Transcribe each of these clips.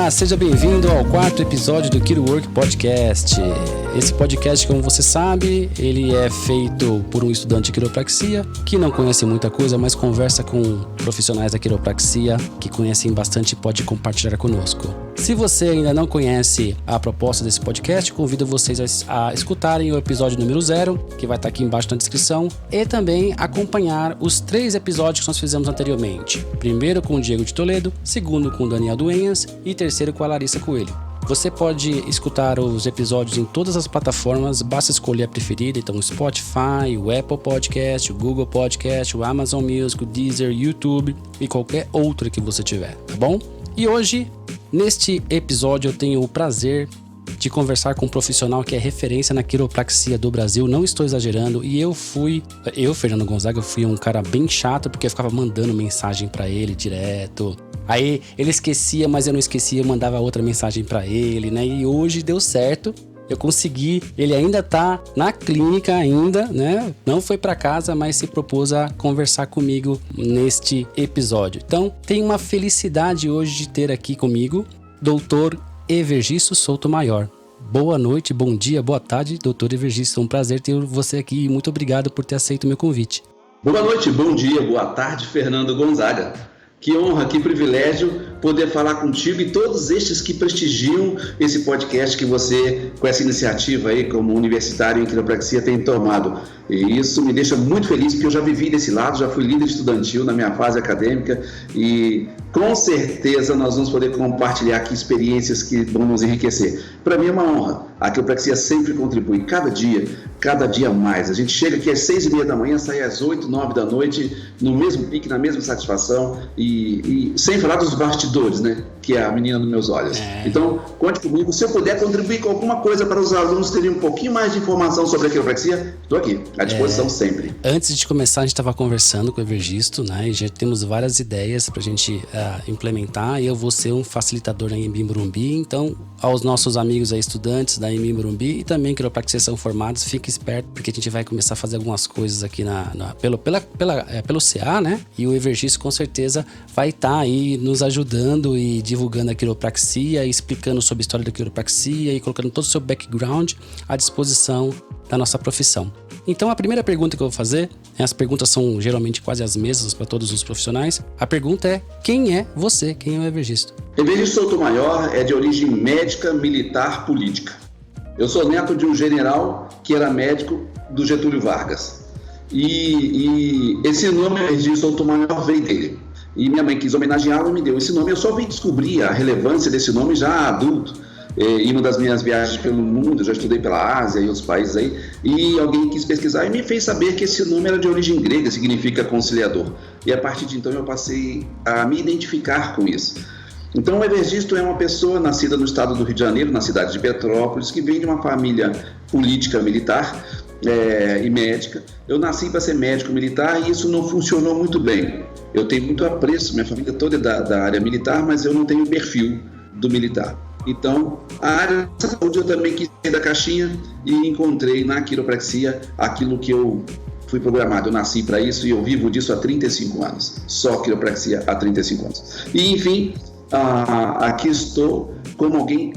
Olá, seja bem-vindo ao 4º episódio do KiroWork Podcast. Esse podcast, como você sabe, ele é feito por um estudante de quiropraxia que não conhece muita coisa, mas conversa com profissionais da quiropraxia que conhecem bastante e pode compartilhar conosco. Se você ainda não conhece a proposta desse podcast, convido vocês a escutarem o episódio número 0, que vai estar aqui embaixo na descrição, e também acompanhar os 3 episódios que nós fizemos anteriormente. Primeiro com o Diego de Toledo, segundo com o Daniel Duenhas e terceiro com a Larissa Coelho. Você pode escutar os episódios em todas as plataformas, basta escolher a preferida, então o Spotify, o Apple Podcast, o Google Podcast, o Amazon Music, o Deezer, YouTube e qualquer outro que você tiver, tá bom? E hoje, neste episódio, eu tenho o prazer de conversar com um profissional que é referência na quiropraxia do Brasil, não estou exagerando, e eu, Fernando Gonzaga, fui um cara bem chato, porque eu ficava mandando mensagem pra ele direto. Aí ele esquecia, mas eu não esquecia, eu mandava outra mensagem pra ele, né? E hoje deu certo, eu consegui, ele ainda tá na clínica ainda, né? Não foi pra casa, mas se propôs a conversar comigo neste episódio. Então, tenho uma felicidade hoje de ter aqui comigo Dr. Evergisto Soutomaior. Boa noite, bom dia, boa tarde, Dr. Evergisto. É um prazer ter você aqui e muito obrigado por ter aceito o meu convite. Boa noite, bom dia, boa tarde, Fernando Gonzaga. Que honra, que privilégio poder falar contigo e todos estes que prestigiam esse podcast que você, com essa iniciativa aí, como universitário em quiropraxia, tem tomado. E isso me deixa muito feliz, porque eu já vivi desse lado, já fui líder estudantil na minha fase acadêmica e com certeza nós vamos poder compartilhar aqui experiências que vão nos enriquecer. Para mim é uma honra. A quiropraxia sempre contribui, cada dia mais. A gente chega aqui às 6h30 da manhã, sai às 8, 9 da noite, no mesmo pique, na mesma satisfação e sem falar dos bastidores, né? Que é a menina dos meus olhos. Então, conte comigo. Se eu puder contribuir com alguma coisa para os alunos terem um pouquinho mais de informação sobre a quiropraxia, estou aqui, à disposição sempre. Antes de começar, a gente estava conversando com o Evergisto, né? E já temos várias ideias para a gente implementar. E eu vou ser um facilitador na Anhembi Morumbi. Então, aos nossos amigos aí, estudantes da Anhembi Morumbi e também quiropraxia são formados, fique esperto, porque a gente vai começar a fazer algumas coisas aqui pelo CA, né? E o Evergisto com certeza vai estar aí nos ajudando e divulgando a quiropraxia, explicando sobre a história da quiropraxia e colocando todo o seu background à disposição da nossa profissão. Então a primeira pergunta que eu vou fazer, as perguntas são geralmente quase as mesmas para todos os profissionais. A pergunta é: quem é você? Quem é o Evergisto? Evergisto Soutomaior é de origem médica, militar, política. Eu sou neto de um general que era médico do Getúlio Vargas. E esse nome, Evergisto Soutomaior, veio dele. E minha mãe quis homenageá-lo e me deu esse nome. Eu só vim descobrir a relevância desse nome já adulto. Em uma das minhas viagens pelo mundo, eu já estudei pela Ásia e outros países aí, e alguém quis pesquisar e me fez saber que esse nome era de origem grega, significa conciliador. E a partir de então eu passei a me identificar com isso. Então o Evergisto é uma pessoa nascida no estado do Rio de Janeiro, na cidade de Petrópolis, que vem de uma família política militar e médica. Eu nasci para ser médico militar e isso não funcionou muito bem. Eu tenho muito apreço, minha família toda é da área militar, mas eu não tenho o perfil do militar. Então, a área da saúde eu também quis sair da caixinha e encontrei na quiropraxia aquilo que eu fui programado. Eu nasci para isso e eu vivo disso há 35 anos. Só quiropraxia há 35 anos. E, enfim, aqui estou como alguém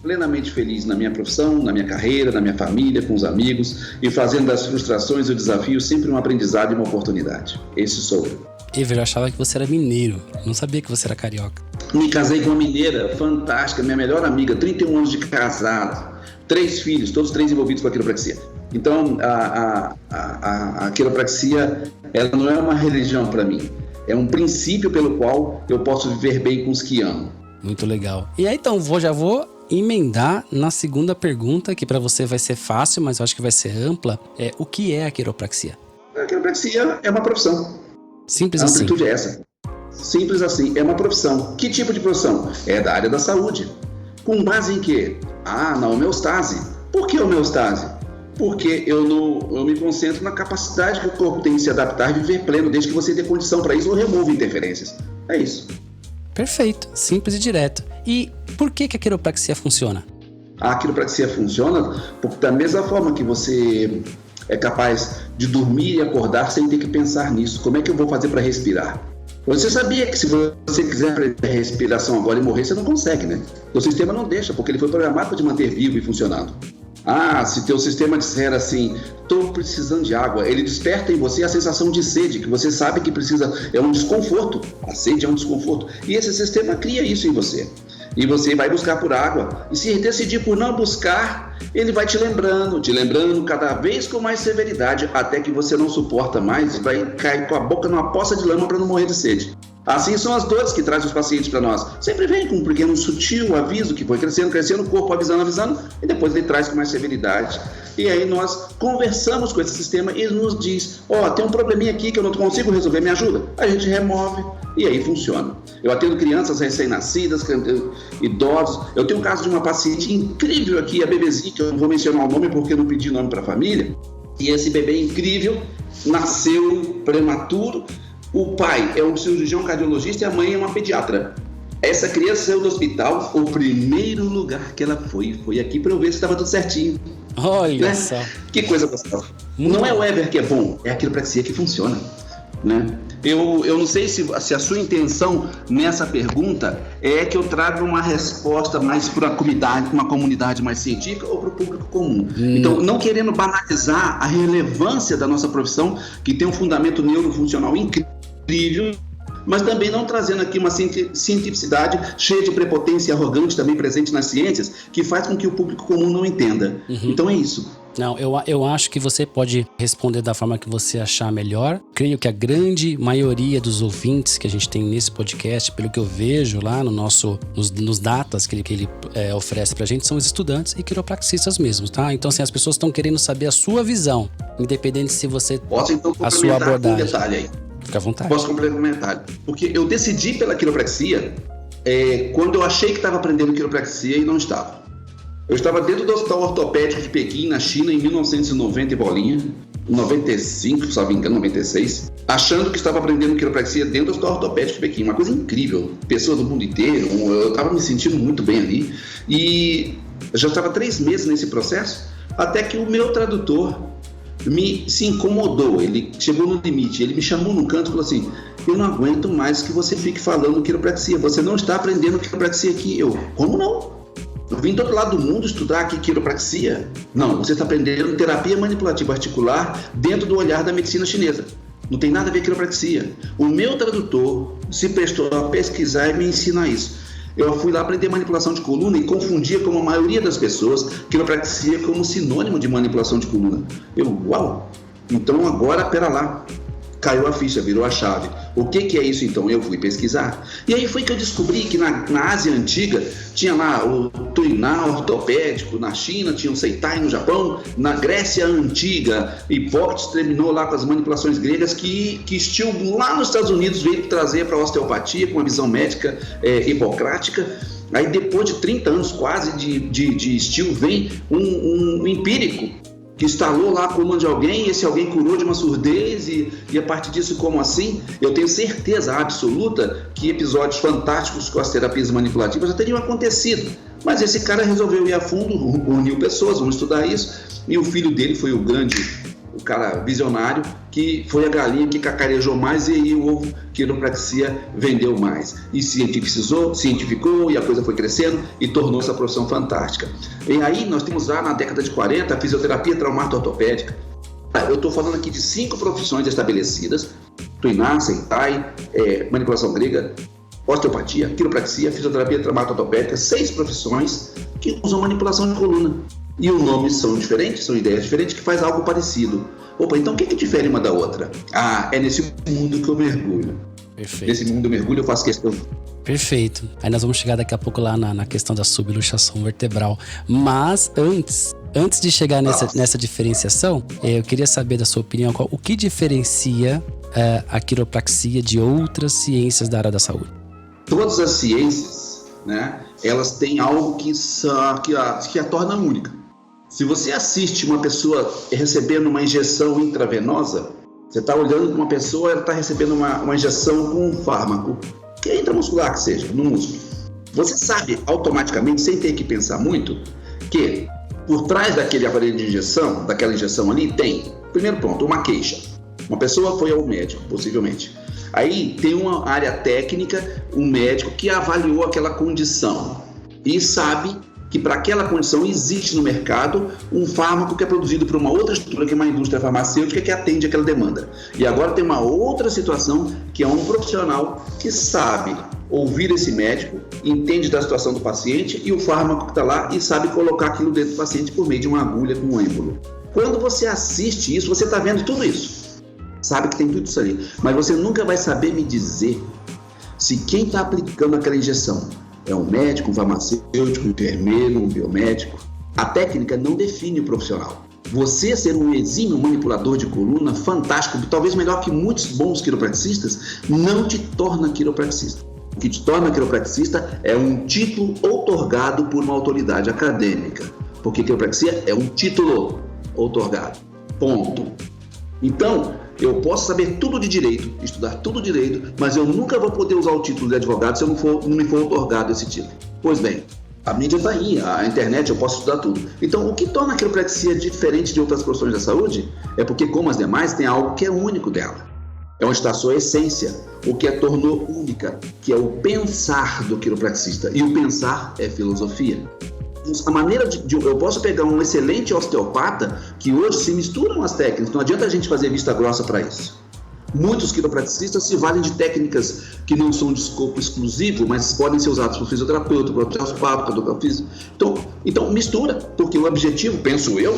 plenamente feliz na minha profissão, na minha carreira, na minha família, com os amigos e fazendo das frustrações e desafios sempre um aprendizado e uma oportunidade. Esse sou eu. Ever, eu achava que você era mineiro, não sabia que você era carioca. Me casei com uma mineira fantástica, minha melhor amiga, 31 anos de casado, 3 filhos, todos 3 envolvidos com a quiropraxia. Então, a quiropraxia, ela não é uma religião para mim, é um princípio pelo qual eu posso viver bem com os que amo. Muito legal. E aí, então, já vou emendar na segunda pergunta, que para você vai ser fácil, mas eu acho que vai ser ampla. O que é a quiropraxia? A quiropraxia é uma profissão. Simples assim. A amplitude é essa. Simples assim, é uma profissão. Que tipo de profissão? É da área da saúde. Com base em quê? Na homeostase. Por que homeostase? Porque eu me concentro na capacidade que o corpo tem de se adaptar e viver pleno, desde que você dê condição para isso ou remova interferências. É isso. Perfeito, simples e direto. E por que a quiropraxia funciona? A quiropraxia funciona porque da mesma forma que você é capaz de dormir e acordar sem ter que pensar nisso. Como é que eu vou fazer para respirar? Você sabia que se você quiser aprender respiração agora e morrer, você não consegue, né? O sistema não deixa, porque ele foi programado para te manter vivo e funcionando. Se teu sistema disser assim, estou precisando de água, ele desperta em você a sensação de sede, que você sabe que precisa, é um desconforto, a sede é um desconforto, e esse sistema cria isso em você. E você vai buscar por água, e se decidir por não buscar, ele vai te lembrando cada vez com mais severidade, até que você não suporta mais e vai cair com a boca numa poça de lama para não morrer de sede. Assim são as dores que trazem os pacientes para nós. Sempre vem com um pequeno sutil aviso que foi crescendo, o corpo avisando, e depois ele traz com mais severidade. E aí nós conversamos com esse sistema e ele nos diz, tem um probleminha aqui que eu não consigo resolver, me ajuda? A gente remove e aí funciona. Eu atendo crianças recém-nascidas, idosos. Eu tenho um caso de uma paciente incrível aqui, a bebezinha, que eu não vou mencionar o nome porque eu não pedi nome para a família. E esse bebê incrível nasceu prematuro. O pai é um cirurgião cardiologista e a mãe é uma pediatra. Essa criança saiu do hospital, o primeiro lugar que ela foi aqui para eu ver se estava tudo certinho. Olha só. Que coisa gostosa. Não é o Ever que é bom, é a quiropraxia que funciona, né? Eu não sei se a sua intenção nessa pergunta é que eu traga uma resposta mais para uma comunidade mais científica ou para o público comum. Então, não querendo banalizar a relevância da nossa profissão, que tem um fundamento neurofuncional incrível, mas também não trazendo aqui uma cientificidade cheia de prepotência e arrogante também presente nas ciências, que faz com que o público comum não entenda. Então é isso. Não, eu acho que você pode responder da forma que você achar melhor. Creio que a grande maioria dos ouvintes que a gente tem nesse podcast, pelo que eu vejo lá nos datas que ele oferece pra gente, são os estudantes e quiropraxistas mesmos, tá? Então, assim, as pessoas estão querendo saber a sua visão, independente se você... Posso, então, a sua abordagem. Um detalhe aí. Fica à vontade. Posso complementar? Porque eu decidi pela quiropraxia quando eu achei que estava aprendendo quiropraxia e não estava. Eu estava dentro do Hospital Ortopédico de Pequim, na China, em 1990 e bolinha, 95, se não me engano, 96, achando que estava aprendendo quiropraxia dentro do Hospital Ortopédico de Pequim. Uma coisa incrível, pessoas do mundo inteiro, eu estava me sentindo muito bem ali. E eu já estava 3 meses nesse processo, até que o meu tradutor se incomodou, ele chegou no limite, ele me chamou num canto e falou assim, eu não aguento mais que você fique falando quiropraxia, você não está aprendendo quiropraxia aqui. Eu, como não? Eu vim do outro lado do mundo estudar aqui quiropraxia? Não, você está aprendendo terapia manipulativa articular dentro do olhar da medicina chinesa. Não tem nada a ver com quiropraxia. O meu tradutor se prestou a pesquisar e me ensinar isso. Eu fui lá aprender manipulação de coluna e confundia, como a maioria das pessoas, quiropraxia como sinônimo de manipulação de coluna. Eu, uau! Então agora, pera lá. Caiu a ficha, virou a chave. O que é isso então? Eu fui pesquisar. E aí foi que eu descobri que na Ásia Antiga tinha lá o Tuiná ortopédico, na China tinha o Seitai no Japão, na Grécia Antiga, Hipócrates terminou lá com as manipulações gregas que Stilbo lá nos Estados Unidos veio trazer para a osteopatia com a visão médica hipocrática. Aí depois de 30 anos quase de Stilbo vem um empírico que instalou lá a coluna de alguém e esse alguém curou de uma surdez e a partir disso, como assim? Eu tenho certeza absoluta que episódios fantásticos com as terapias manipulativas já teriam acontecido, mas esse cara resolveu ir a fundo, uniu pessoas, vamos estudar isso, e o filho dele foi o cara visionário, que foi a galinha que cacarejou mais e aí o ovo quiropraxia vendeu mais. E cientificou e a coisa foi crescendo e tornou essa profissão fantástica. E aí nós temos lá na década de 40 a fisioterapia traumato-ortopédica. Eu estou falando aqui de 5 profissões estabelecidas: Tuiná, Seitai, manipulação grega, osteopatia, quiropraxia, fisioterapia traumato-ortopédica, 6 profissões que usam manipulação de coluna. E os nomes são diferentes, são ideias diferentes que faz algo parecido. Opa, então o que difere uma da outra? É nesse mundo que eu mergulho. Perfeito. Nesse mundo eu mergulho, eu faço questão. Perfeito. Aí nós vamos chegar daqui a pouco lá na questão da subluxação vertebral. Mas antes de chegar nessa diferenciação, eu queria saber da sua opinião, o que diferencia a quiropraxia de outras ciências da área da saúde? Todas as ciências, né, elas têm algo que a torna única. Se você assiste uma pessoa recebendo uma injeção intravenosa, você está olhando para uma pessoa, ela está recebendo uma injeção com um fármaco, que é intramuscular que seja, no músculo. Você sabe automaticamente, sem ter que pensar muito, que por trás daquele aparelho de injeção, daquela injeção ali, tem, primeiro ponto, uma queixa. Uma pessoa foi ao médico, possivelmente. Aí tem uma área técnica, um médico que avaliou aquela condição e sabe que para aquela condição existe no mercado um fármaco que é produzido por uma outra estrutura, que é uma indústria farmacêutica que atende aquela demanda. E agora tem uma outra situação, que é um profissional que sabe ouvir esse médico, entende da situação do paciente e o fármaco que está lá e sabe colocar aquilo dentro do paciente por meio de uma agulha com um êmbolo. Quando você assiste isso, você está vendo tudo isso. Sabe que tem tudo isso ali. Mas você nunca vai saber me dizer se quem está aplicando aquela injeção é um médico, um farmacêutico, um enfermeiro, um biomédico. A técnica não define o profissional. Você ser um exímio manipulador de coluna, fantástico, talvez melhor que muitos bons quiropraxistas, não te torna quiropraxista. O que te torna quiropraxista é um título outorgado por uma autoridade acadêmica. Porque quiropraxia é um título outorgado. Ponto. Então, eu posso saber tudo de direito, estudar tudo direito, mas eu nunca vou poder usar o título de advogado se eu não me for outorgado esse título. Pois bem, a mídia está aí, a internet, eu posso estudar tudo. Então, o que torna a quiropraxia diferente de outras profissões da saúde é porque, como as demais, tem algo que é único dela. É onde está a sua essência, o que a tornou única, que é o pensar do quiropraxista. E o pensar é filosofia. A maneira eu posso pegar um excelente osteopata que hoje se misturam as técnicas, não adianta a gente fazer vista grossa para isso. Muitos quiropraxistas se valem de técnicas que não são de escopo exclusivo, mas podem ser usadas por fisioterapeuta, por osteopata, por educador físico. Então mistura, porque o objetivo, penso eu,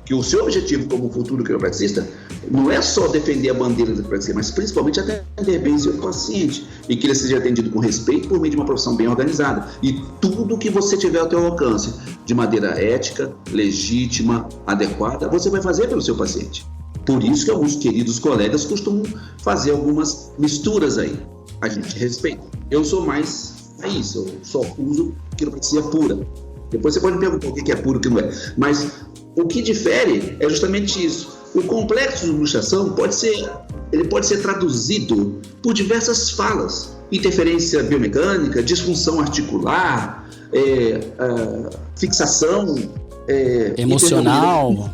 que o seu objetivo como futuro quiropraxista não é só defender a bandeira da quiropraxia, mas principalmente atender bem seu paciente e que ele seja atendido com respeito por meio de uma profissão bem organizada. E tudo que você tiver ao seu alcance, de maneira ética, legítima, adequada, você vai fazer pelo seu paciente. Por isso que alguns queridos colegas costumam fazer algumas misturas aí. A gente respeita. Eu sou mais isso, eu só uso quiropraxia pura. Depois você pode me perguntar o que é puro e o que não é. Mas o que difere é justamente isso. O complexo de luxação pode ser traduzido por diversas falas. Interferência biomecânica, disfunção articular, fixação, emocional,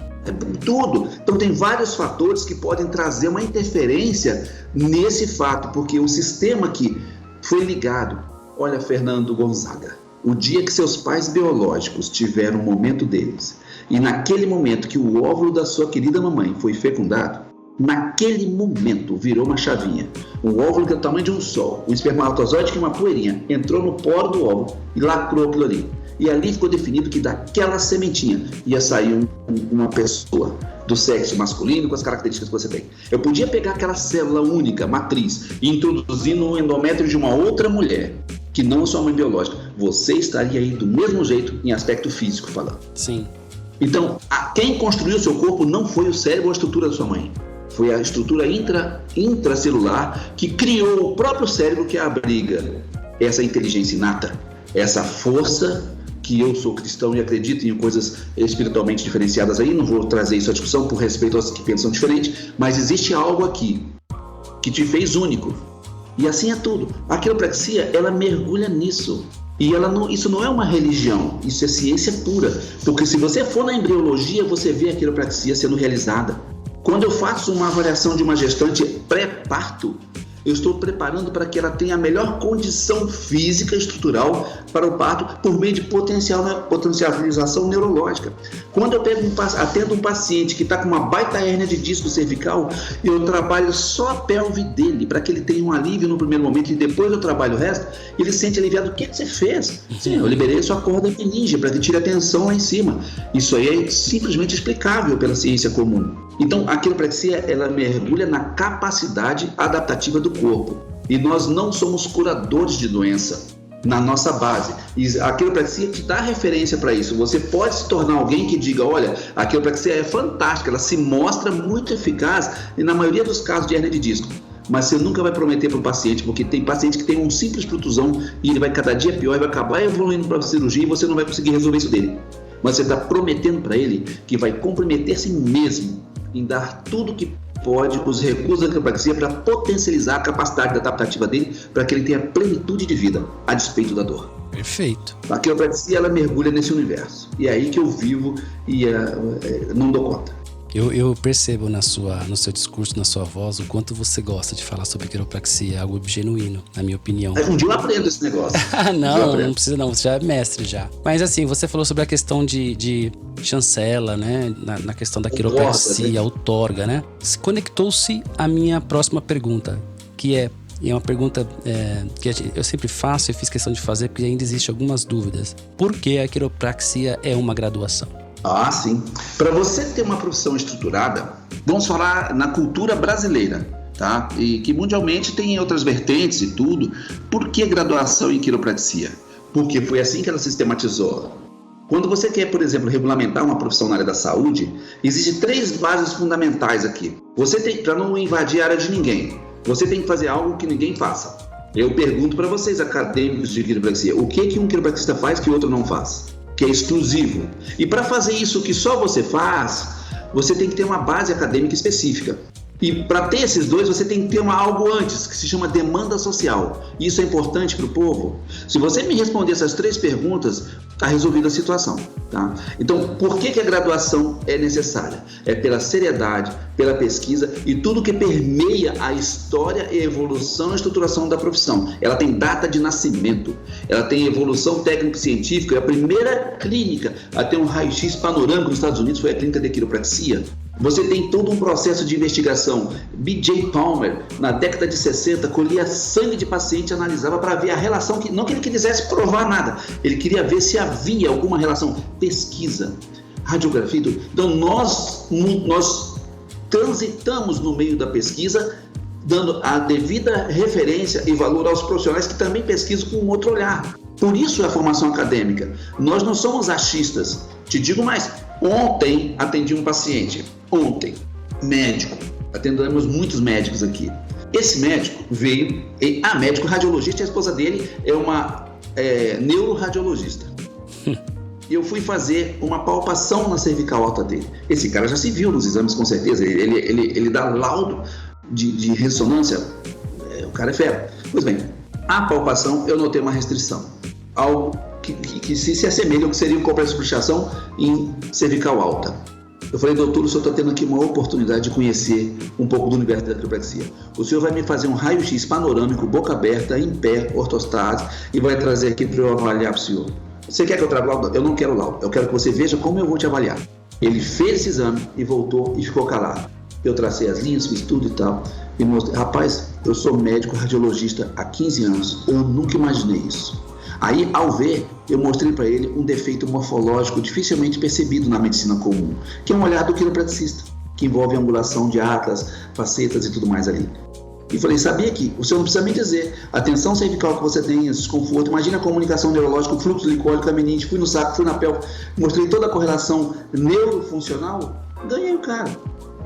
tudo. Então tem vários fatores que podem trazer uma interferência nesse fato, porque o sistema que foi ligado, olha, Fernando Gonzaga, o dia que seus pais biológicos tiveram o momento deles, e naquele momento que o óvulo da sua querida mamãe foi fecundado, naquele momento virou uma chavinha. Um óvulo que é do tamanho de um sol, um espermatozoide que é uma poeirinha, entrou no poro do óvulo e lacrou aquilo ali. E ali ficou definido que daquela sementinha ia sair uma pessoa do sexo masculino com as características que você tem. Eu podia pegar aquela célula única, matriz, e introduzir no endométrio de uma outra mulher, que não é sua mãe biológica. Você estaria aí do mesmo jeito em aspecto físico falando. Sim. Então, quem construiu o seu corpo não foi o cérebro ou a estrutura da sua mãe. Foi a estrutura intracelular que criou o próprio cérebro que abriga essa inteligência inata, essa força que eu sou cristão e acredito em coisas espiritualmente diferenciadas aí. Não vou trazer isso à discussão por respeito aos que pensam diferente, mas existe algo aqui que te fez único. E assim é tudo. A quiropraxia, ela mergulha nisso. E isso não é uma religião, isso é ciência pura. Porque se você for na embriologia, você vê a quiropraxia sendo realizada. Quando eu faço uma avaliação de uma gestante pré-parto, eu estou preparando para que ela tenha a melhor condição física e estrutural para o parto por meio de potencialização neurológica. Quando eu atendo um paciente que está com uma baita hérnia de disco cervical, eu trabalho só a pelve dele para que ele tenha um alívio no primeiro momento e depois eu trabalho o resto, ele se sente aliviado. O que você fez? Sim, eu liberei sua corda meninge para que tire a tensão lá em cima. Isso aí é simplesmente explicável pela ciência comum. Então, a quiropraxia, ela mergulha na capacidade adaptativa do corpo. E nós não somos curadores de doença na nossa base. E a quiropraxia te dá referência para isso. Você pode se tornar alguém que diga, olha, a quiropraxia é fantástica, ela se mostra muito eficaz e na maioria dos casos de hérnia de disco. Mas você nunca vai prometer para o paciente, porque tem paciente que tem uma simples protusão e ele vai cada dia pior e vai acabar evoluindo para a cirurgia e você não vai conseguir resolver isso dele. Mas você está prometendo para ele que vai comprometer-se mesmo em dar tudo que pode, os recursos da quiropraxia, para potencializar a capacidade adaptativa dele, para que ele tenha plenitude de vida, a despeito da dor. Perfeito. A quiropraxia, ela mergulha nesse universo. E é aí que eu vivo e não dou conta. Eu percebo no seu discurso, na sua voz, o quanto você gosta de falar sobre quiropraxia, algo genuíno, na minha opinião. Um dia eu aprendo esse negócio. Não precisa não, você já é mestre já. Mas assim, você falou sobre a questão de chancela, né? Na questão da quiropraxia, outorga, né? Conectou-se a minha próxima pergunta, que é uma pergunta que eu sempre faço e fiz questão de fazer, porque ainda existem algumas dúvidas. Por que a quiropraxia é uma graduação? Ah, sim. Para você ter uma profissão estruturada, vamos falar na cultura brasileira, tá? E que mundialmente tem outras vertentes e tudo. Por que graduação em quiropraxia? Porque foi assim que ela sistematizou. Quando você quer, por exemplo, regulamentar uma profissão na área da saúde, existem 3 bases fundamentais aqui. Você tem, para não invadir a área de ninguém, você tem que fazer algo que ninguém faça. Eu pergunto para vocês, acadêmicos de quiropraxia, o que um quiropraxista faz que o outro não faz? Que é exclusivo. E para fazer isso que só você faz, você tem que ter uma base acadêmica específica. E para ter esses 2, você tem que ter algo antes, que se chama demanda social. Isso é importante para o povo? Se você me responder essas 3 perguntas, está resolvida a situação. Tá? Então, por que a graduação é necessária? É pela seriedade, pela pesquisa e tudo que permeia a história e evolução e estruturação da profissão. Ela tem data de nascimento, ela tem evolução técnico-científica. A primeira clínica a ter um raio-x panorâmico nos Estados Unidos foi a clínica de quiropraxia. Você tem todo um processo de investigação. B.J. Palmer, na década de 60, colhia sangue de paciente e analisava para ver a relação, não que ele quisesse provar nada, ele queria ver se havia alguma relação. Pesquisa, radiografia. Então nós transitamos no meio da pesquisa, dando a devida referência e valor aos profissionais que também pesquisam com um outro olhar. Por isso é a formação acadêmica. Nós não somos achistas. Te digo mais, ontem atendi um paciente, médico, atendemos muitos médicos aqui. Esse médico veio, médico radiologista, a esposa dele é uma neuroradiologista. Eu fui fazer uma palpação na cervical alta dele. Esse cara já se viu nos exames, com certeza, ele dá laudo de ressonância, o cara é fera. Pois bem, a palpação eu notei uma restrição, algo que se assemelha ao que seria um complexo de luxação em cervical alta. Eu falei, doutor, o senhor está tendo aqui uma oportunidade de conhecer um pouco do universo da quiropraxia. O senhor vai me fazer um raio-x panorâmico, boca aberta, em pé, ortostase, e vai trazer aqui para eu avaliar para o senhor. Você quer que eu traga laudo? Eu não quero laudo, eu quero que você veja como eu vou te avaliar. Ele fez esse exame e voltou e ficou calado. Eu tracei as linhas, fiz tudo e tal, e mostrei, rapaz, eu sou médico radiologista há 15 anos, eu nunca imaginei isso. Aí, ao ver, eu mostrei para ele um defeito morfológico dificilmente percebido na medicina comum, que é um olhar do quiropraxista, que envolve angulação de atlas, facetas e tudo mais ali. E falei, sabia que o senhor não precisa me dizer, a tensão cervical que você tem, esse desconforto, imagina a comunicação neurológica, o fluxo licólico, a meningite, fui no saco, fui na pelve, mostrei toda a correlação neurofuncional, ganhei o cara.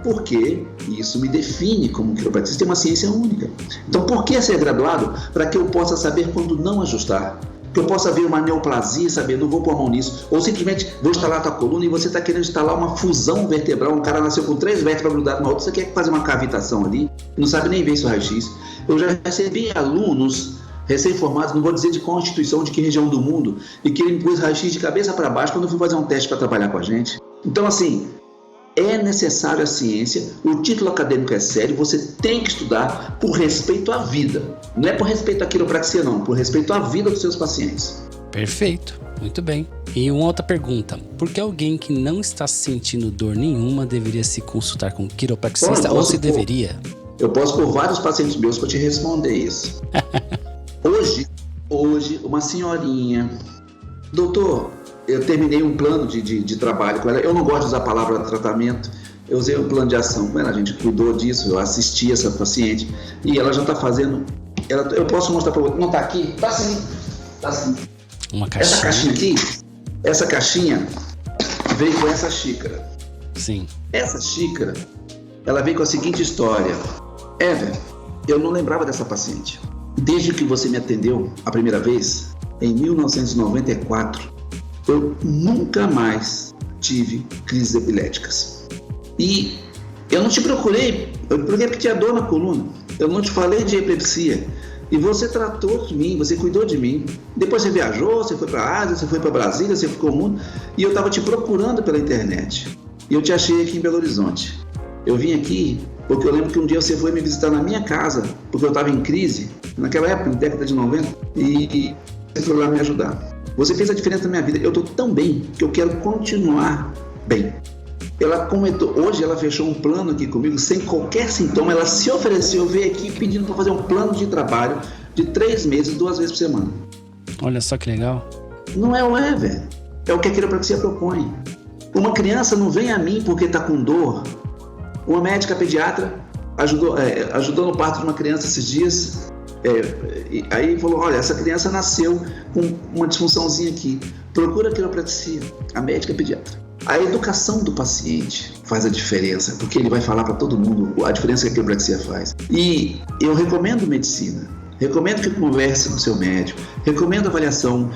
Porque isso me define como quiropraxista, é uma ciência única. Então, por que ser graduado? Para que eu possa saber quando não ajustar. Que eu possa ver uma neoplasia e saber, não vou pôr a mão nisso. Ou simplesmente vou instalar a tua coluna e você está querendo instalar uma fusão vertebral. Um cara nasceu com 3 vértebras grudadas na outra, você quer fazer uma cavitação ali, não sabe nem ver isso raio-x. Eu já recebi alunos recém-formados, não vou dizer de qual instituição, de que região do mundo, e que ele me pôs raio-x de cabeça para baixo quando eu fui fazer um teste para trabalhar com a gente. Então, assim, é necessário a ciência, o título acadêmico é sério, você tem que estudar por respeito à vida. Não é por respeito à quiropraxia, não, por respeito à vida dos seus pacientes. Perfeito, muito bem. E uma outra pergunta, por que alguém que não está sentindo dor nenhuma deveria se consultar com um quiropraxista ou se deveria? Eu posso por vários pacientes meus para te responder isso. Hoje, uma senhorinha, doutor, eu terminei um plano de trabalho com ela. Eu não gosto de usar a palavra tratamento. Eu usei um plano de ação com ela. A gente cuidou disso. Eu assisti essa paciente. E ela já está fazendo... eu posso mostrar para você. Não está aqui? Está sim. Está sim. Uma caixinha. Essa caixinha aqui, essa caixinha veio com essa xícara. Sim. Essa xícara, ela veio com a seguinte história. Ever, eu não lembrava dessa paciente. Desde que você me atendeu a primeira vez, em 1994, eu nunca mais tive crises epiléticas. E eu não te procurei porque tinha dor na coluna. Eu não te falei de epilepsia. E você tratou de mim, você cuidou de mim. Depois você viajou, você foi para a Ásia, você foi para Brasília, você ficou no mundo. E eu estava te procurando pela internet. e eu te achei aqui em Belo Horizonte. Eu vim aqui porque eu lembro que um dia você foi me visitar na minha casa, porque eu estava em crise, naquela época, na década de 90, e você foi lá me ajudar. Você fez a diferença na minha vida. Eu estou tão bem que eu quero continuar bem. Ela comentou, hoje ela fechou um plano aqui comigo, sem qualquer sintoma. Ela se ofereceu, veio aqui pedindo para fazer um plano de trabalho de 3 meses, 2 vezes por semana. Olha só que legal. Não é, velho. É o que a quiropraxia propõe. Uma criança não vem a mim porque está com dor. Uma médica pediatra ajudou no parto de uma criança esses dias. Aí falou, olha, essa criança nasceu com uma disfunçãozinha aqui. Procura a quiropraxia, a médica pediatra. A educação do paciente faz a diferença, porque ele vai falar para todo mundo a diferença que a quiropraxia faz. E eu recomendo medicina. Recomendo que converse com o seu médico, recomendo avaliação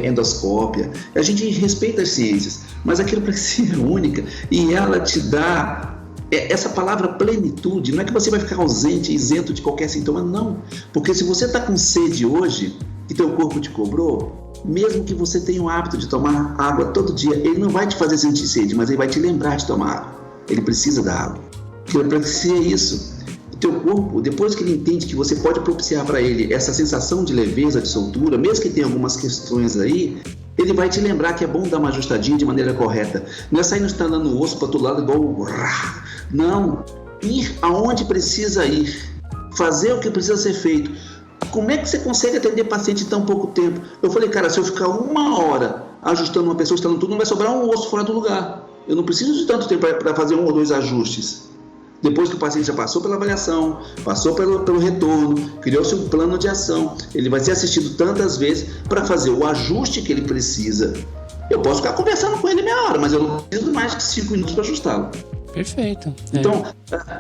endoscópia. A gente respeita as ciências, mas a quiropraxia é única e ela te dá essa palavra plenitude. Não é que você vai ficar ausente, isento de qualquer sintoma, não. Porque se você está com sede hoje, que teu corpo te cobrou, mesmo que você tenha o hábito de tomar água todo dia, ele não vai te fazer sentir sede, mas ele vai te lembrar de tomar água. Ele precisa da água. Quiropraxia é isso. O teu corpo, depois que ele entende que você pode propiciar para ele essa sensação de leveza, de soltura, mesmo que tenha algumas questões aí, ele vai te lembrar que é bom dar uma ajustadinha de maneira correta. Não é sair no estralando o osso para todo lado igual... Não. Ir aonde precisa ir. Fazer o que precisa ser feito. Como é que você consegue atender paciente em tão pouco tempo? Eu falei, cara, se eu ficar 1 hora ajustando uma pessoa, estralando tudo, não vai sobrar um osso fora do lugar. Eu não preciso de tanto tempo para fazer 1 ou 2 ajustes. Depois que o paciente já passou pela avaliação, passou pelo retorno, criou-se um plano de ação, ele vai ser assistido tantas vezes para fazer o ajuste que ele precisa. Eu posso ficar conversando com ele meia hora, mas eu não preciso mais de 5 minutos para ajustá-lo. Perfeito. Então,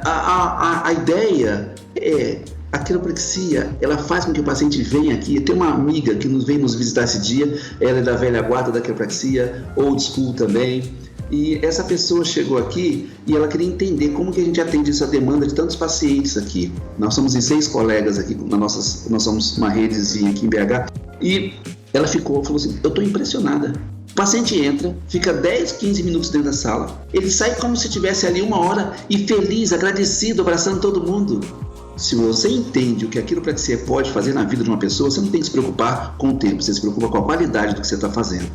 a ideia é... A quiropraxia, ela faz com que o paciente venha aqui. Tem uma amiga que vem nos visitar esse dia, ela é da velha guarda da quiropraxia, old school também. E essa pessoa chegou aqui e ela queria entender como que a gente atende essa demanda de tantos pacientes aqui. Nós somos em 6 colegas aqui, nós somos uma redezinha aqui em BH. E ela falou assim, eu estou impressionada. O paciente entra, fica 10, 15 minutos dentro da sala, ele sai como se estivesse ali 1 hora e feliz, agradecido, abraçando todo mundo. Se você entende o que a quiropraxia pode fazer na vida de uma pessoa, você não tem que se preocupar com o tempo, você se preocupa com a qualidade do que você está fazendo.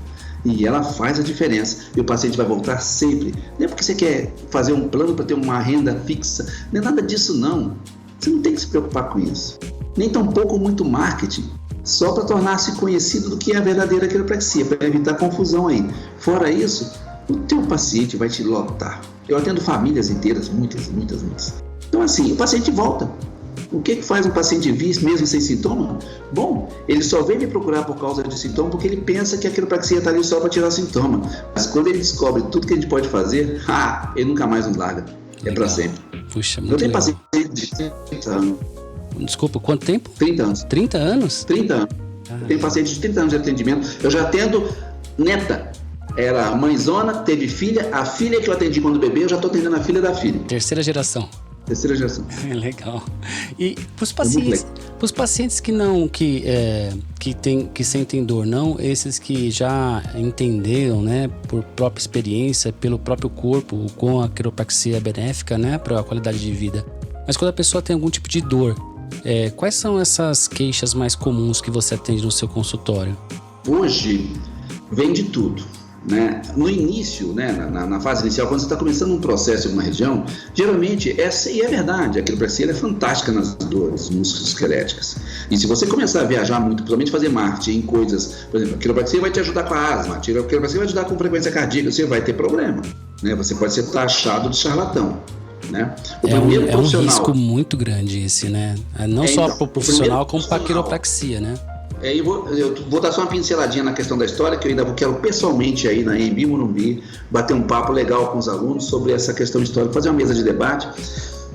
E ela faz a diferença. E o paciente vai voltar sempre. Não é porque você quer fazer um plano para ter uma renda fixa. Não é nada disso, não. Você não tem que se preocupar com isso. Nem tampouco muito marketing. Só para tornar-se conhecido do que é a verdadeira quiropraxia, para evitar confusão aí. Fora isso, o teu paciente vai te lotar. Eu atendo famílias inteiras, muitas. Então assim, o paciente volta. O que faz um paciente vir mesmo sem sintoma? Bom, ele só vem me procurar por causa de sintoma porque ele pensa que a quiropraxia está ali só para tirar sintoma. Mas quando ele descobre tudo que a gente pode fazer, ele nunca mais nos larga. É para sempre. Puxa, muito Eu tenho legal. paciente de 30 anos. Desculpa, quanto tempo? 30 anos. 30 anos? 30 anos. Eu tenho paciente de 30 anos de atendimento. Eu já atendo neta. Era mãezona, teve filha. A filha que eu atendi quando bebê, eu já estou atendendo a filha da filha. Terceira geração. Terceira geração. Legal. E para os pacientes que sentem dor, não esses que já entenderam, né, por própria experiência, pelo próprio corpo, com a quiropraxia benéfica, né, para a qualidade de vida. Mas quando a pessoa tem algum tipo de dor, quais são essas queixas mais comuns que você atende no seu consultório? Hoje vem de tudo. Né? No início, né, na fase inicial, quando você está começando um processo em uma região, geralmente, e é verdade, a quiropraxia é fantástica nas dores musculoesqueléticas. E se você começar a viajar muito, principalmente fazer marketing em coisas, por exemplo, a quiropraxia vai te ajudar com a asma, a quiropraxia vai te ajudar com frequência cardíaca, você vai ter problema. Né? Você pode ser taxado de charlatão. Né? É um risco muito grande esse, né? Não só para o profissional, como para a quiropraxia, né? Eu vou dar só uma pinceladinha na questão da história, que eu ainda quero pessoalmente aí na EMB Morumbi bater um papo legal com os alunos sobre essa questão histórica, fazer uma mesa de debate.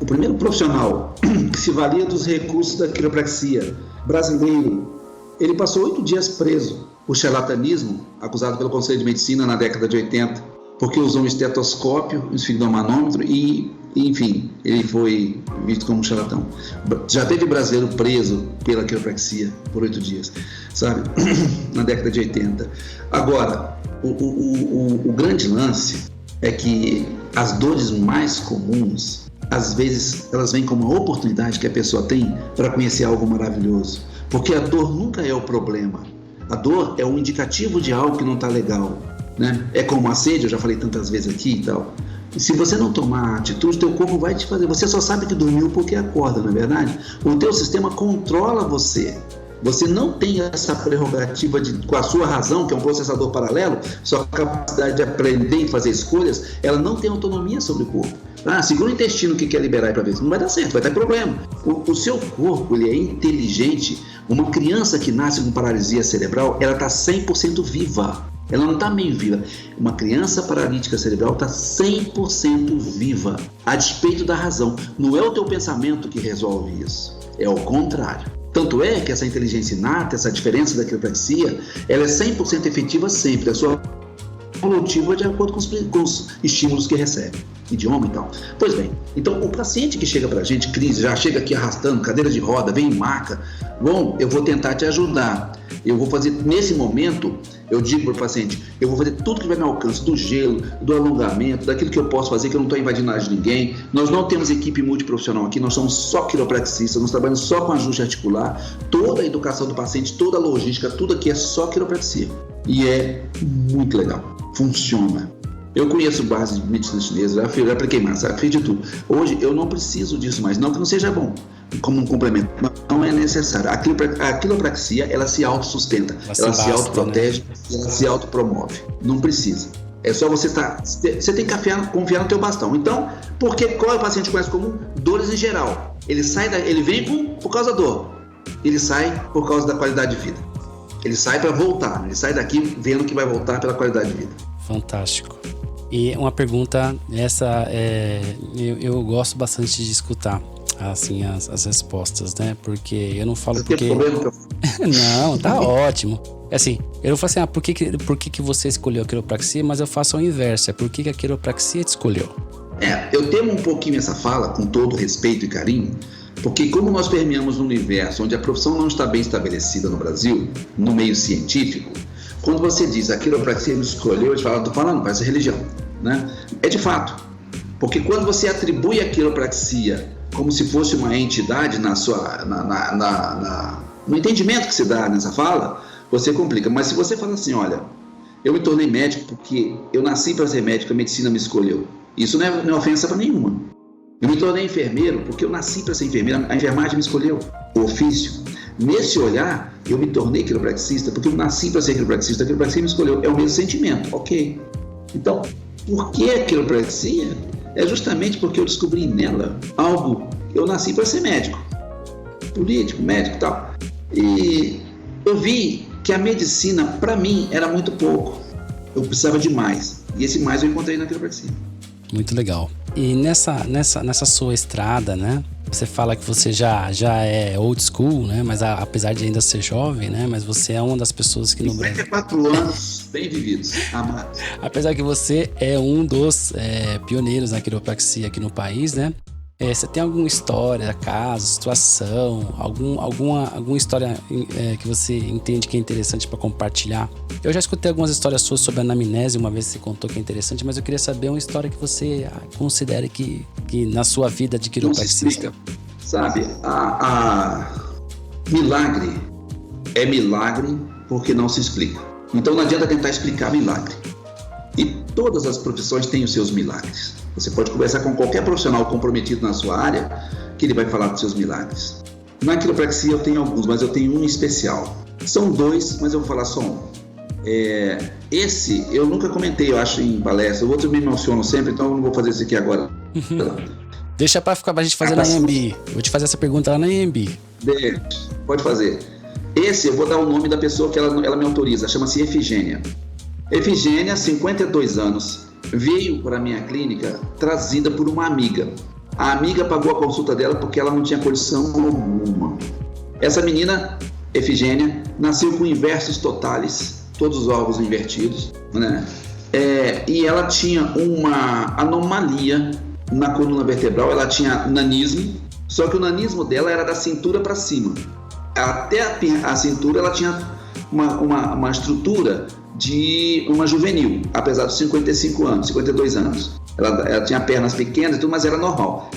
O primeiro profissional que se valia dos recursos da quiropraxia brasileiro, ele passou 8 dias preso por charlatanismo, acusado pelo Conselho de Medicina na década de 80, porque usou um estetoscópio, um esfigmomanômetro e, enfim, ele foi visto como um charlatão. Já teve brasileiro preso pela quiropraxia por 8 dias, sabe? Na década de 80. Agora, o grande lance é que as dores mais comuns, às vezes, elas vêm como uma oportunidade que a pessoa tem para conhecer algo maravilhoso. Porque a dor nunca é o problema. A dor é um indicativo de algo que não está legal, né? É como a sede, eu já falei tantas vezes aqui e tal. E se você não tomar atitude, teu corpo vai te fazer. Você só sabe que dormiu porque acorda, não é verdade? O teu sistema controla você. Você não tem essa prerrogativa com a sua razão, que é um processador paralelo, sua capacidade de aprender e fazer escolhas, ela não tem autonomia sobre o corpo. Segura o intestino que quer liberar para ver, não vai dar certo, vai ter problema. O seu corpo, ele é inteligente. Uma criança que nasce com paralisia cerebral, ela está 100% viva. Ela não está meio viva. Uma criança paralítica cerebral está 100% viva, a despeito da razão. Não é o teu pensamento que resolve isso, é o contrário. Tanto é que essa inteligência inata, essa diferença da quiropraxia, ela é 100% efetiva sempre. A sua evolutiva de acordo com os estímulos que recebe, idioma e tal. Pois bem, então o paciente que chega pra gente, crise, já chega aqui arrastando, cadeira de roda, vem em maca, bom, eu vou tentar te ajudar. Eu vou fazer, nesse momento, eu digo para o paciente, eu vou fazer tudo que vai no alcance, do gelo, do alongamento, daquilo que eu posso fazer, que eu não estou invadindo nada de ninguém. Nós não temos equipe multiprofissional aqui, nós somos só quiropraxistas, nós trabalhamos só com ajuste articular, toda a educação do paciente, toda a logística, tudo aqui é só quiropraxia. E é muito legal, funciona. Eu conheço base de medicina chinesa, já apliquei mais, já fiz de tudo. Hoje eu não preciso disso mais, não que não seja bom, como um complemento, mas não é necessário. A quiropraxia, ela se autossustenta, ela se autoprotege, né? Ela se autopromove. Não precisa. É só você estar... Você tem que confiar no teu bastão. Então, qual é o paciente mais comum? Dores em geral. Ele vem por causa da dor. Ele sai por causa da qualidade de vida. Ele sai para voltar. Ele sai daqui vendo que vai voltar pela qualidade de vida. Fantástico. E uma pergunta, eu gosto bastante de escutar assim as respostas, né? Porque eu não falo porque... Não, tá ótimo. Assim, eu não falo assim, por que você escolheu a quiropraxia, mas eu faço o inverso, por que a quiropraxia te escolheu? Eu temo um pouquinho essa fala, com todo respeito e carinho, porque como nós permeamos um universo onde a profissão não está bem estabelecida no Brasil, no meio científico, quando você diz a quiropraxia me escolheu, eles falam, tô falando, parece religião, né? É de fato, porque quando você atribui a quiropraxia como se fosse uma entidade no entendimento que se dá nessa fala, você complica. Mas se você fala assim, olha, eu me tornei médico porque eu nasci para ser médico, a medicina me escolheu. Isso não é ofensa para nenhuma. Eu me tornei enfermeiro porque eu nasci para ser enfermeiro, a enfermagem me escolheu, o ofício. Nesse olhar, eu me tornei quiropraxista porque eu nasci para ser quiropraxista, a quiropraxia me escolheu, é o mesmo sentimento, ok. Então, por que a quiropraxia? É justamente porque eu descobri nela algo, eu nasci para ser médico, político, médico e tal. E eu vi que a medicina, para mim, era muito pouco. Eu precisava de mais. E esse mais eu encontrei na quiropraxia. Muito legal. E nessa sua estrada, né? Você fala que você já é old school, né? Mas apesar de ainda ser jovem, né? Mas você é uma das pessoas que no Brasil... 54 anos, bem vividos, amados. Apesar que você é um dos pioneiros na quiropraxia aqui no país, né? Você tem alguma história, caso, situação, alguma história que você entende que é interessante para compartilhar? Eu já escutei algumas histórias suas sobre a anamnese, uma vez você contou que é interessante, mas eu queria saber uma história que você considere que na sua vida de quiropraxista. Sabe, milagre é milagre porque não se explica. Então não adianta tentar explicar milagre. E todas as profissões têm os seus milagres. Você pode conversar com qualquer profissional comprometido na sua área que ele vai falar dos seus milagres. Na quiropraxia eu tenho alguns, mas eu tenho um especial. São dois, mas eu vou falar só um. Esse eu nunca comentei, eu acho, em palestra. O outro me emociona sempre, então eu não vou fazer isso aqui agora. Deixa pra gente fazer na EMB. Vou te fazer essa pergunta lá na EMB. Pode fazer. Esse eu vou dar o nome da pessoa que ela me autoriza. Chama-se Efigênia. Efigênia, 52 anos. Veio para a minha clínica trazida por uma amiga. A amiga pagou a consulta dela porque ela não tinha condição alguma. Essa menina, Efigênia, nasceu com inversos totalis, todos os órgãos invertidos, né? E ela tinha uma anomalia na coluna vertebral, ela tinha nanismo, só que o nanismo dela era da cintura para cima. Até a cintura ela tinha uma estrutura de uma juvenil, apesar dos 55 anos, 52 anos. Ela tinha pernas pequenas e tudo, mas era normal.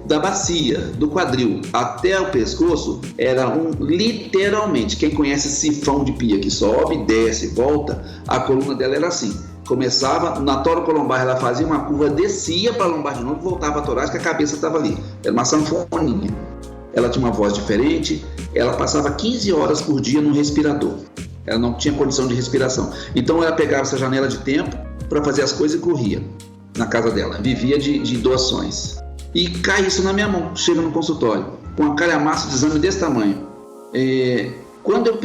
Da bacia, do quadril até o pescoço, era literalmente, quem conhece sifão de pia, que sobe, desce, volta, a coluna dela era assim. Começava, na torocolombar ela fazia uma curva, descia para a lombar de novo, voltava para a torácica, a cabeça estava ali. Era uma sanfoninha. Ela tinha uma voz diferente, ela passava 15 horas por dia no respirador. Ela não tinha condição de respiração. Então ela pegava essa janela de tempo para fazer as coisas e corria na casa dela. Vivia de doações. E cai isso na minha mão, chega no consultório, com uma calhamaça de exame desse tamanho. Quando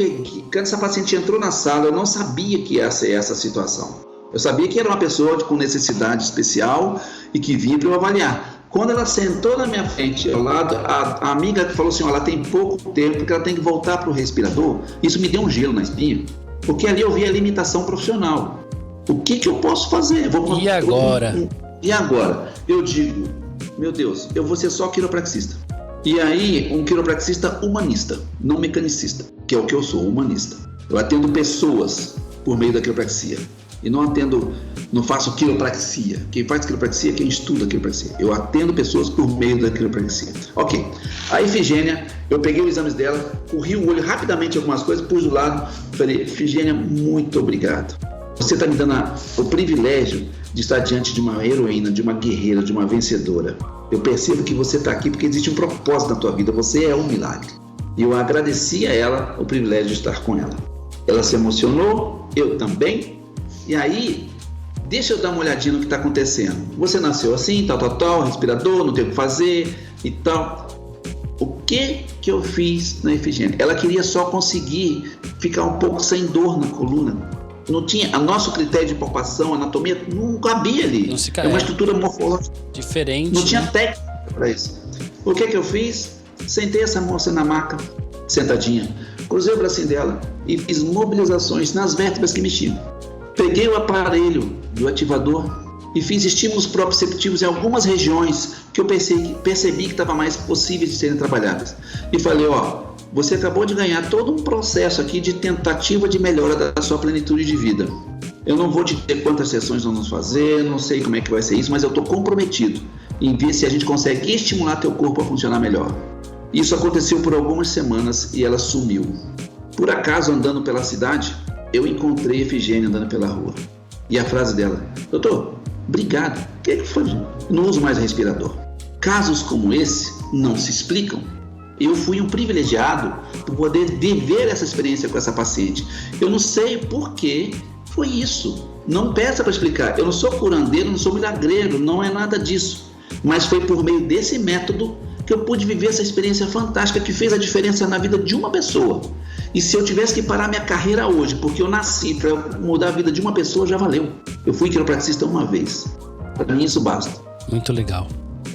essa paciente entrou na sala, eu não sabia que ia ser essa situação. Eu sabia que era uma pessoa com necessidade especial e que vinha para eu avaliar. Quando ela sentou na minha frente, ao lado, a amiga falou assim, ela tem pouco tempo, porque ela tem que voltar para o respirador. Isso me deu um gelo na espinha, porque ali eu vi a limitação profissional. O que eu posso fazer? E agora? E agora? Eu digo, meu Deus, eu vou ser só quiropraxista. E aí, um quiropraxista humanista, não mecanicista, que é o que eu sou, humanista. Eu atendo pessoas por meio da quiropraxia. E não faço quiropraxia. Quem faz quiropraxia é quem estuda quiropraxia. Eu atendo pessoas por meio da quiropraxia. Ok. A Efigênia, eu peguei os exames dela, corri o olho rapidamente em algumas coisas, pus do lado, falei, Efigênia, muito obrigado. Você está me dando o privilégio de estar diante de uma heroína, de uma guerreira, de uma vencedora. Eu percebo que você está aqui porque existe um propósito na tua vida. Você é um milagre. E eu agradeci a ela o privilégio de estar com ela. Ela se emocionou, eu também. E aí, deixa eu dar uma olhadinha no que está acontecendo. Você nasceu assim, tal, respirador, não tem o que fazer e tal. O que eu fiz na Efigênia? Ela queria só conseguir ficar um pouco sem dor na coluna. Não tinha, nosso critério de palpação, anatomia, não cabia ali. Não se é uma estrutura morfológica diferente. Não tinha técnica para isso. O que eu fiz? Sentei essa moça na maca, sentadinha, cruzei o bracinho dela e fiz mobilizações nas vértebras que mexiam. Peguei o aparelho do ativador e fiz estímulos proprioceptivos em algumas regiões que eu percebi que estava mais possíveis de serem trabalhadas. E falei, você acabou de ganhar todo um processo aqui de tentativa de melhora da sua plenitude de vida. Eu não vou te dizer quantas sessões vamos fazer, não sei como é que vai ser isso, mas eu estou comprometido em ver se a gente consegue estimular teu corpo a funcionar melhor. Isso aconteceu por algumas semanas e ela sumiu. Por acaso, andando pela cidade, eu encontrei a Efigênia andando pela rua. E a frase dela, doutor, obrigado, o que foi? Não uso mais respirador. Casos como esse não se explicam. Eu fui um privilegiado por poder viver essa experiência com essa paciente. Eu não sei por que foi isso. Não peça para explicar. Eu não sou curandeiro, não sou milagreiro, não é nada disso. Mas foi por meio desse método que eu pude viver essa experiência fantástica que fez a diferença na vida de uma pessoa. E se eu tivesse que parar minha carreira hoje, porque eu nasci para mudar a vida de uma pessoa, já valeu. Eu fui quiropraxista uma vez. Para mim isso basta. Muito legal.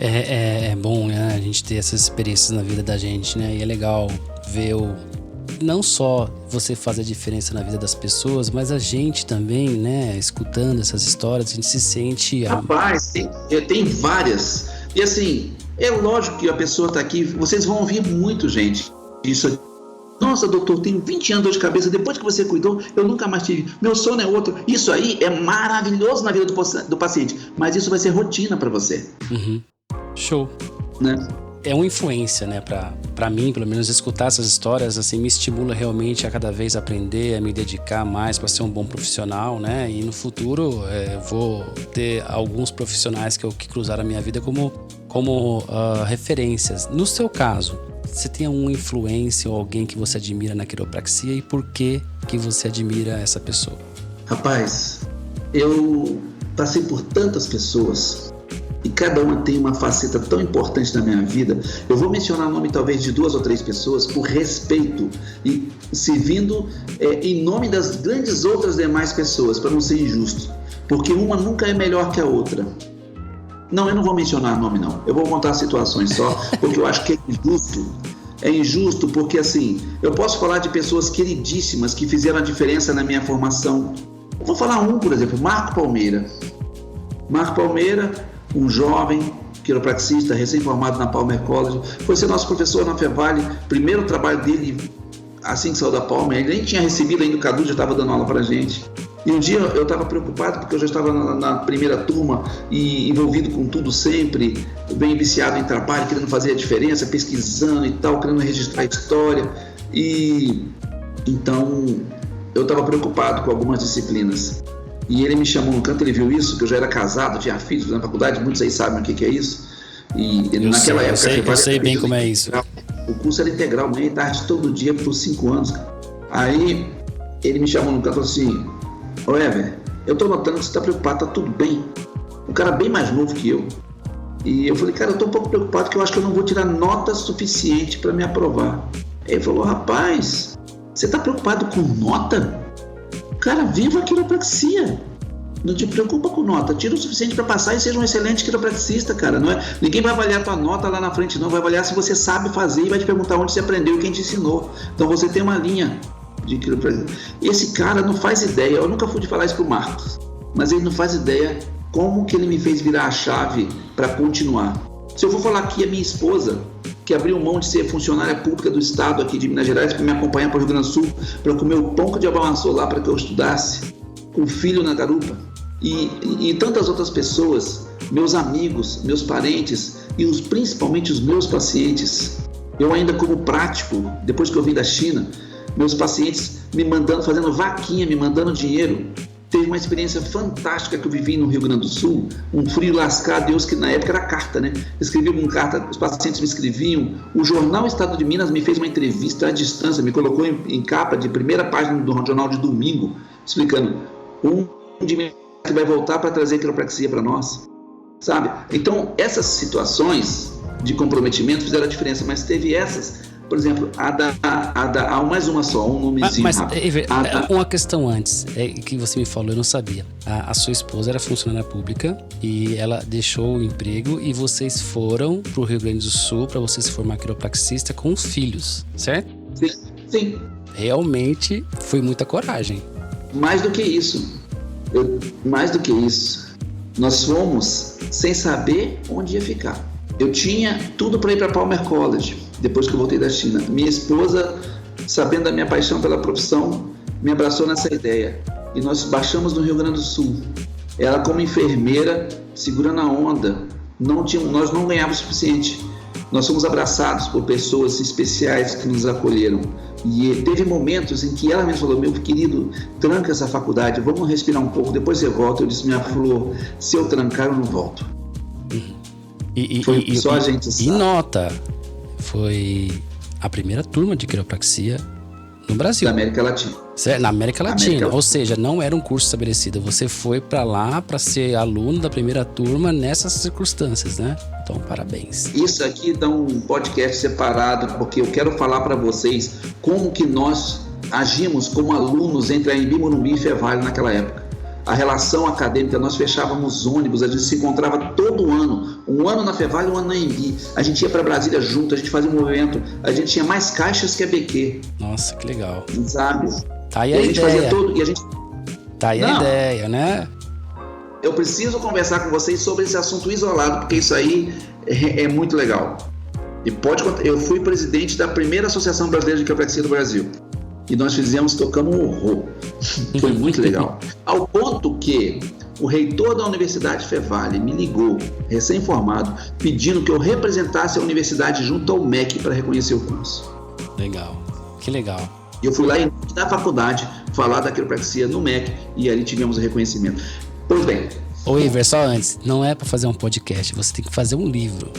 É bom, né, a gente ter essas experiências na vida da gente, né? E é legal ver não só você fazer a diferença na vida das pessoas, mas a gente também, né? Escutando essas histórias, a gente se sente... Rapaz, tem várias. E assim, é lógico que a pessoa está aqui, vocês vão ouvir muito, gente. Isso aqui. Nossa, doutor, tenho 20 anos de dor de cabeça, depois que você cuidou, eu nunca mais tive. Meu sono é outro. Isso aí é maravilhoso na vida do paciente, mas isso vai ser rotina para você. Uhum. Show. Né? É uma influência, né? Pra mim, pelo menos, escutar essas histórias, assim, me estimula realmente a cada vez aprender, a me dedicar mais para ser um bom profissional, né? E no futuro, eu vou ter alguns profissionais que cruzaram a minha vida como referências. No seu caso, você tem alguma influência ou alguém que você admira na quiropraxia e por que você admira essa pessoa? Rapaz, eu passei por tantas pessoas e cada uma tem uma faceta tão importante na minha vida. Eu vou mencionar o nome talvez de 2 ou 3 pessoas por respeito e servindo em nome das grandes outras demais pessoas, para não ser injusto, porque uma nunca é melhor que a outra. Não, eu não vou mencionar nome não, eu vou contar situações só, porque eu acho que é injusto. É injusto porque assim, eu posso falar de pessoas queridíssimas que fizeram a diferença na minha formação. Eu vou falar por exemplo, Marco Palmeira. Marco Palmeira, um jovem quiropraxista recém-formado na Palmer College, foi ser nosso professor na Fevale. Primeiro trabalho dele assim que saiu da Palmer, ele nem tinha recebido ainda, o Cadu já estava dando aula pra gente. E um dia eu estava preocupado porque eu já estava na primeira turma e envolvido com tudo sempre, bem viciado em trabalho, querendo fazer a diferença, pesquisando e tal, querendo registrar a história. E então eu estava preocupado com algumas disciplinas. E ele me chamou no canto, ele viu isso, que eu já era casado, tinha filhos na faculdade, muitos aí sabem o que é isso. E naquela época... Eu sei bem como é isso. O curso era integral, manhã e tarde, todo dia, por 5 anos. Aí ele me chamou no canto e falou assim: ô Ever, eu tô notando que você tá preocupado, tá tudo bem. Um cara bem mais novo que eu. E eu falei: cara, eu tô um pouco preocupado porque eu acho que eu não vou tirar nota suficiente para me aprovar. Aí ele falou: rapaz, você tá preocupado com nota? Cara, viva a quiropraxia. Não te preocupa com nota, tira o suficiente para passar e seja um excelente quiropraxista, cara. Não é? Ninguém vai avaliar a tua nota lá na frente, não. Vai avaliar se você sabe fazer e vai te perguntar onde você aprendeu e quem te ensinou. Então você tem uma linha de quiropraxia. Esse cara não faz ideia, eu nunca fui de falar isso pro Marcos, mas ele não faz ideia como que ele me fez virar a chave para continuar. Se eu for falar aqui, a minha esposa, que abriu mão de ser funcionária pública do estado aqui de Minas Gerais para me acompanhar para o Rio Grande do Sul, para comer o pão que o diabo amassou lá para que eu estudasse, com filho na garupa, e tantas outras pessoas, meus amigos, meus parentes e principalmente os meus pacientes. Eu ainda como prático, depois que eu vim da China, meus pacientes me mandando, fazendo vaquinha, me mandando dinheiro. Teve uma experiência fantástica que eu vivi no Rio Grande do Sul, um frio lascado, Deus, que na época era carta, né? Escrevi com carta, os pacientes me escreviam, o jornal Estado de Minas me fez uma entrevista à distância, me colocou em capa de primeira página do jornal de domingo, explicando de que vai voltar para trazer quiropraxia para nós, sabe? Então, essas situações de comprometimento fizeram a diferença, mas teve essas, por exemplo, mais uma só, um nomezinho rápido. Uma questão antes, que você me falou, eu não sabia. A sua esposa era funcionária pública e ela deixou o emprego e vocês foram para o Rio Grande do Sul para você se formar quiropraxista com os filhos, certo? Sim. Realmente foi muita coragem. Mais do que isso. Nós fomos sem saber onde ia ficar. Eu tinha tudo para ir para Palmer College, depois que eu voltei da China. Minha esposa, sabendo da minha paixão pela profissão, me abraçou nessa ideia. E nós baixamos no Rio Grande do Sul. Ela, como enfermeira, segurando a onda, nós não ganhávamos o suficiente. Nós fomos abraçados por pessoas especiais que nos acolheram. E teve momentos em que ela me falou: meu querido, tranca essa faculdade, vamos respirar um pouco, depois você volta. Eu disse: minha flor, se eu trancar, eu não volto. Só a gente sabe. E nota, foi a primeira turma de quiropraxia no Brasil. Da América Latina. Na América Latina. Ou seja, não era um curso estabelecido. Você foi para lá para ser aluno da primeira turma nessas circunstâncias, né? Então, parabéns. Isso aqui dá um podcast separado, porque eu quero falar para vocês como que nós agimos como alunos entre a Anhembi, Morumbi e Fevale naquela época. A relação acadêmica, nós fechávamos ônibus, a gente se encontrava todo ano, um ano na Fevale e um ano na Anhembi. A gente ia para Brasília junto, a gente fazia um movimento, a gente tinha mais caixas que a BQ. Nossa, que legal. Sabe? Tá aí a gente ideia. Fazia todo, e a gente... Tá aí a ideia, né? Eu preciso conversar com vocês sobre esse assunto isolado, porque isso aí é muito legal. Eu fui presidente da primeira Associação Brasileira de Quiropraxia do Brasil. E nós tocamos um horror. Foi muito legal. Ao ponto que o reitor da Universidade Fevale me ligou, recém-formado, pedindo que eu representasse a universidade junto ao MEC para reconhecer o curso. Legal. Que legal. E eu fui lá na faculdade falar da quiropraxia no MEC e ali tivemos o reconhecimento. Pois bem. Ô Iver, só antes, não é para fazer um podcast, você tem que fazer um livro.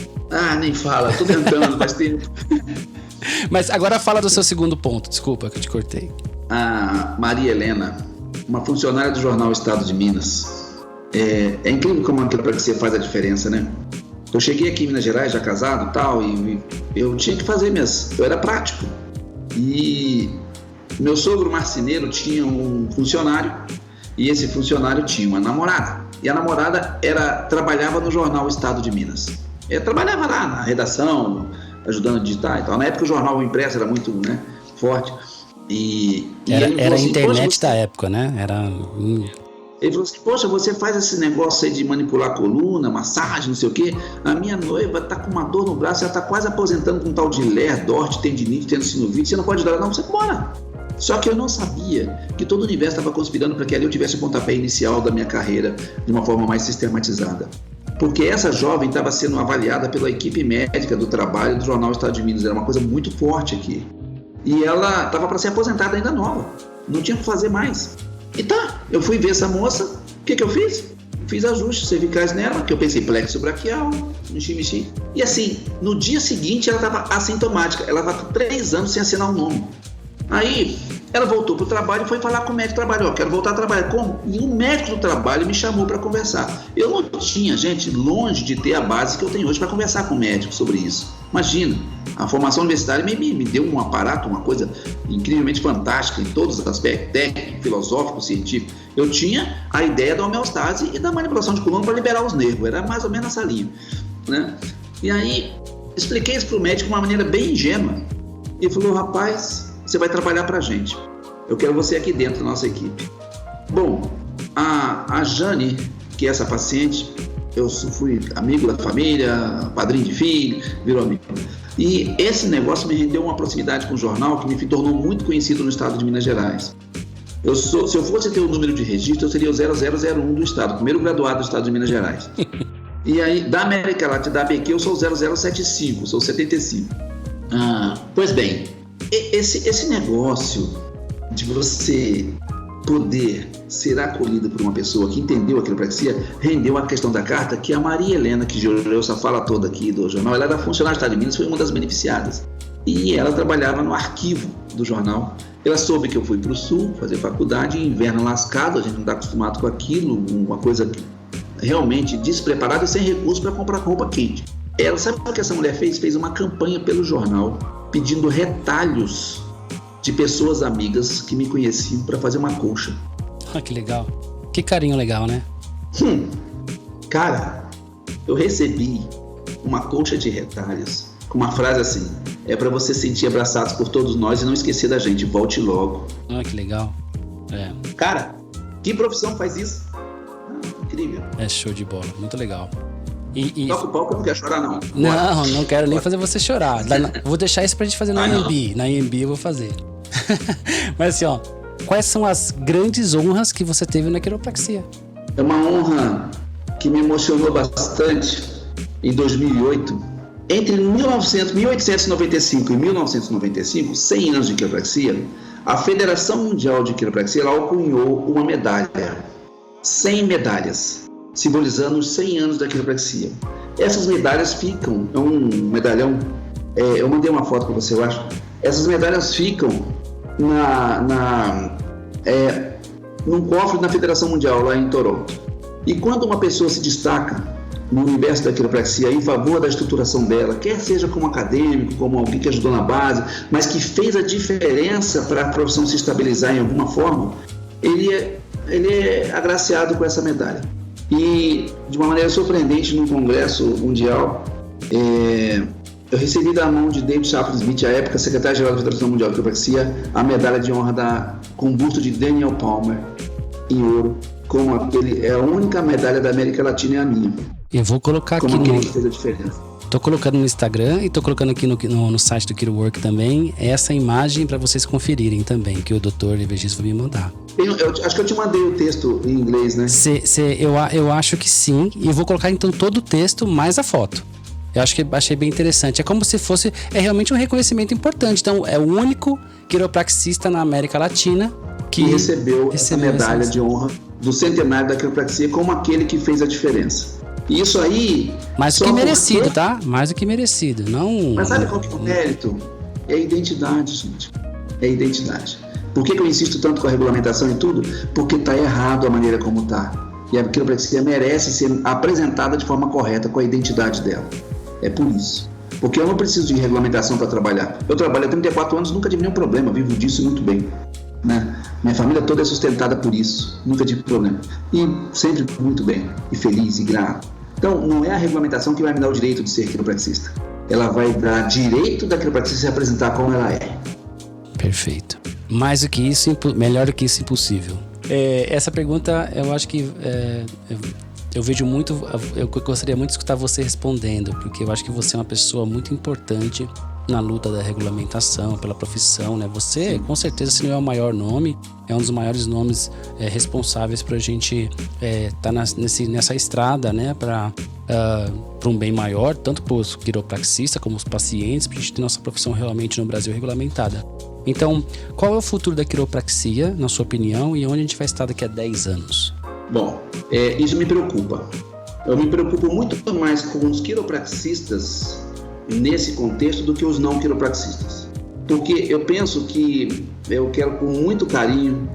Nem fala, tô tentando, faz tempo. Mas agora fala do seu segundo ponto, desculpa que eu te cortei. A Maria Helena, uma funcionária do jornal Estado de Minas. É incrível como a quiropraxia faz a diferença, né? Eu cheguei aqui em Minas Gerais, já casado e tal, e eu tinha que fazer eu era prático. E meu sogro marceneiro tinha um funcionário, e esse funcionário tinha uma namorada. E a namorada trabalhava no jornal Estado de Minas. Trabalhava lá na redação, ajudando a digitar e tal. Na época o jornal impresso era muito forte. Era a internet da época, né? Ele falou assim, poxa, você faz esse negócio aí de manipular a coluna, massagem, não sei o quê. A minha noiva tá com uma dor no braço, ela tá quase aposentando com um tal de Ler, Dort, tendinite, tendinossinovite, você não pode dar ela, não, você bora. Só que eu não sabia que todo o universo estava conspirando para que ali eu tivesse o pontapé inicial da minha carreira de uma forma mais sistematizada. Porque essa jovem estava sendo avaliada pela equipe médica do trabalho do Jornal Estado de Minas, era uma coisa muito forte aqui. E ela estava para ser aposentada ainda nova, não tinha o que fazer mais. E tá, eu fui ver essa moça, o que eu fiz? Fiz ajustes cervicais nela, que eu pensei plexo braquial, mexi. E assim, no dia seguinte ela estava assintomática, ela estava com 3 anos sem assinar o nome. Aí ela voltou para o trabalho e foi falar com o médico do trabalho, quero voltar a trabalhar. Como? E o médico do trabalho me chamou para conversar. Eu não tinha, gente, longe de ter a base que eu tenho hoje para conversar com o médico sobre isso. Imagina, a formação universitária me deu um aparato, uma coisa incrivelmente fantástica em todos os aspectos, técnico, filosófico, científico. Eu tinha a ideia da homeostase e da manipulação de coluna para liberar os nervos, era mais ou menos essa linha, né? E aí, expliquei isso para o médico de uma maneira bem ingênua. E falou, rapaz, você vai trabalhar para a gente. Eu quero você aqui dentro da nossa equipe. Bom, a Jane, que é essa paciente, eu fui amigo da família, padrinho de filho, virou amigo. E esse negócio me rendeu uma proximidade com o jornal que me tornou muito conhecido no estado de Minas Gerais. Se eu fosse ter o número de registro, eu seria o 0001 do estado, primeiro graduado do estado de Minas Gerais. E aí, da América Latina, da ABQ, eu sou o 0075, sou o 75. Pois bem, esse negócio de você poder ser acolhido por uma pessoa que entendeu a quiropraxia rendeu a questão da carta que a Maria Helena, que gerou essa fala toda aqui do jornal, ela era funcionária do Estado de Minas, foi uma das beneficiadas. E ela trabalhava no arquivo do jornal. Ela soube que eu fui para o sul fazer faculdade, inverno lascado, a gente não está acostumado com aquilo, uma coisa realmente despreparada e sem recursos para comprar roupa quente. Ela, sabe o que essa mulher fez? Fez uma campanha pelo jornal pedindo retalhos de pessoas amigas que me conheciam para fazer uma colcha. Que legal. Que carinho legal, né? Cara, eu recebi uma colcha de retalhos com uma frase assim: é para você sentir abraçados por todos nós e não esquecer da gente, volte logo. Que legal. Cara, que profissão faz isso? Incrível. É show de bola, muito legal. Toca o pau que eu não quero chorar, não. Não quero nem fazer você chorar. Vou deixar isso pra gente fazer na IMB. Na IMB eu vou fazer. Mas assim, quais são as grandes honras que você teve na quiropraxia? É uma honra que me emocionou bastante em 2008. Entre 1895 e 1995, 100 anos de quiropraxia, a Federação Mundial de Quiropraxia ela alcunhou uma medalha, 100 medalhas, simbolizando os 100 anos da quiropraxia. Essas medalhas ficam, é um medalhão, eu mandei uma foto para você, eu acho. Essas medalhas ficam num cofre na Federação Mundial, lá em Toronto. E quando uma pessoa se destaca no universo da quiropraxia em favor da estruturação dela, quer seja como acadêmico, como alguém que ajudou na base, mas que fez a diferença para a profissão se estabilizar em alguma forma, ele é agraciado com essa medalha. E, de uma maneira surpreendente, no Congresso Mundial, eu recebi da mão de David Shaffer Smith, à época secretário-geral da Federação Mundial de Quiropraxia, a medalha de honra com o busto de Daniel Palmer, em ouro, como é a única medalha da América Latina, é a minha. Eu vou colocar como aqui que fez a diferença. Tô colocando no Instagram e tô colocando aqui no site do Quirowork também essa imagem para vocês conferirem também, que o Dr. Evergis vai me mandar. Eu acho que eu te mandei o texto em inglês, né? Eu acho que sim, e eu vou colocar então todo o texto mais a foto. Eu achei bem interessante. É como se fosse, realmente um reconhecimento importante. Então, é o único quiropraxista na América Latina que recebeu essa medalha de honra do centenário da quiropraxia como aquele que fez a diferença. E isso aí... Mais do que merecido, tá? Mais do que merecido. Não... Mas sabe qual que é o mérito? É a identidade, gente. É a identidade. Por que eu insisto tanto com a regulamentação e tudo? Porque está errado a maneira como está. E a quiropraxia merece ser apresentada de forma correta com a identidade dela. É por isso. Porque eu não preciso de regulamentação para trabalhar. Eu trabalho há 34 anos, nunca tive nenhum problema, vivo disso muito bem. Né? Minha família toda é sustentada por isso, nunca tive problema. E sempre muito bem, e feliz e grato. Então, não é a regulamentação que vai me dar o direito de ser quiropraxista. Ela vai dar direito da quiropraxia se apresentar como ela é. Perfeito. Mais do que isso, melhor do que isso, impossível. Essa pergunta, eu acho que eu vejo muito, eu gostaria muito de escutar você respondendo, porque eu acho que você é uma pessoa muito importante na luta da regulamentação, pela profissão, né? Você, com certeza, se não é o maior nome, é um dos maiores nomes responsáveis para a gente estar nessa estrada, né? Para um bem maior, tanto para os quiropraxistas como os pacientes, para a gente ter nossa profissão realmente no Brasil regulamentada. Então, qual é o futuro da quiropraxia, na sua opinião, e onde a gente vai estar daqui a 10 anos? Bom, isso me preocupa. Eu me preocupo muito mais com os quiropraxistas nesse contexto do que os não quiropraxistas. Porque eu penso que eu quero com muito carinho,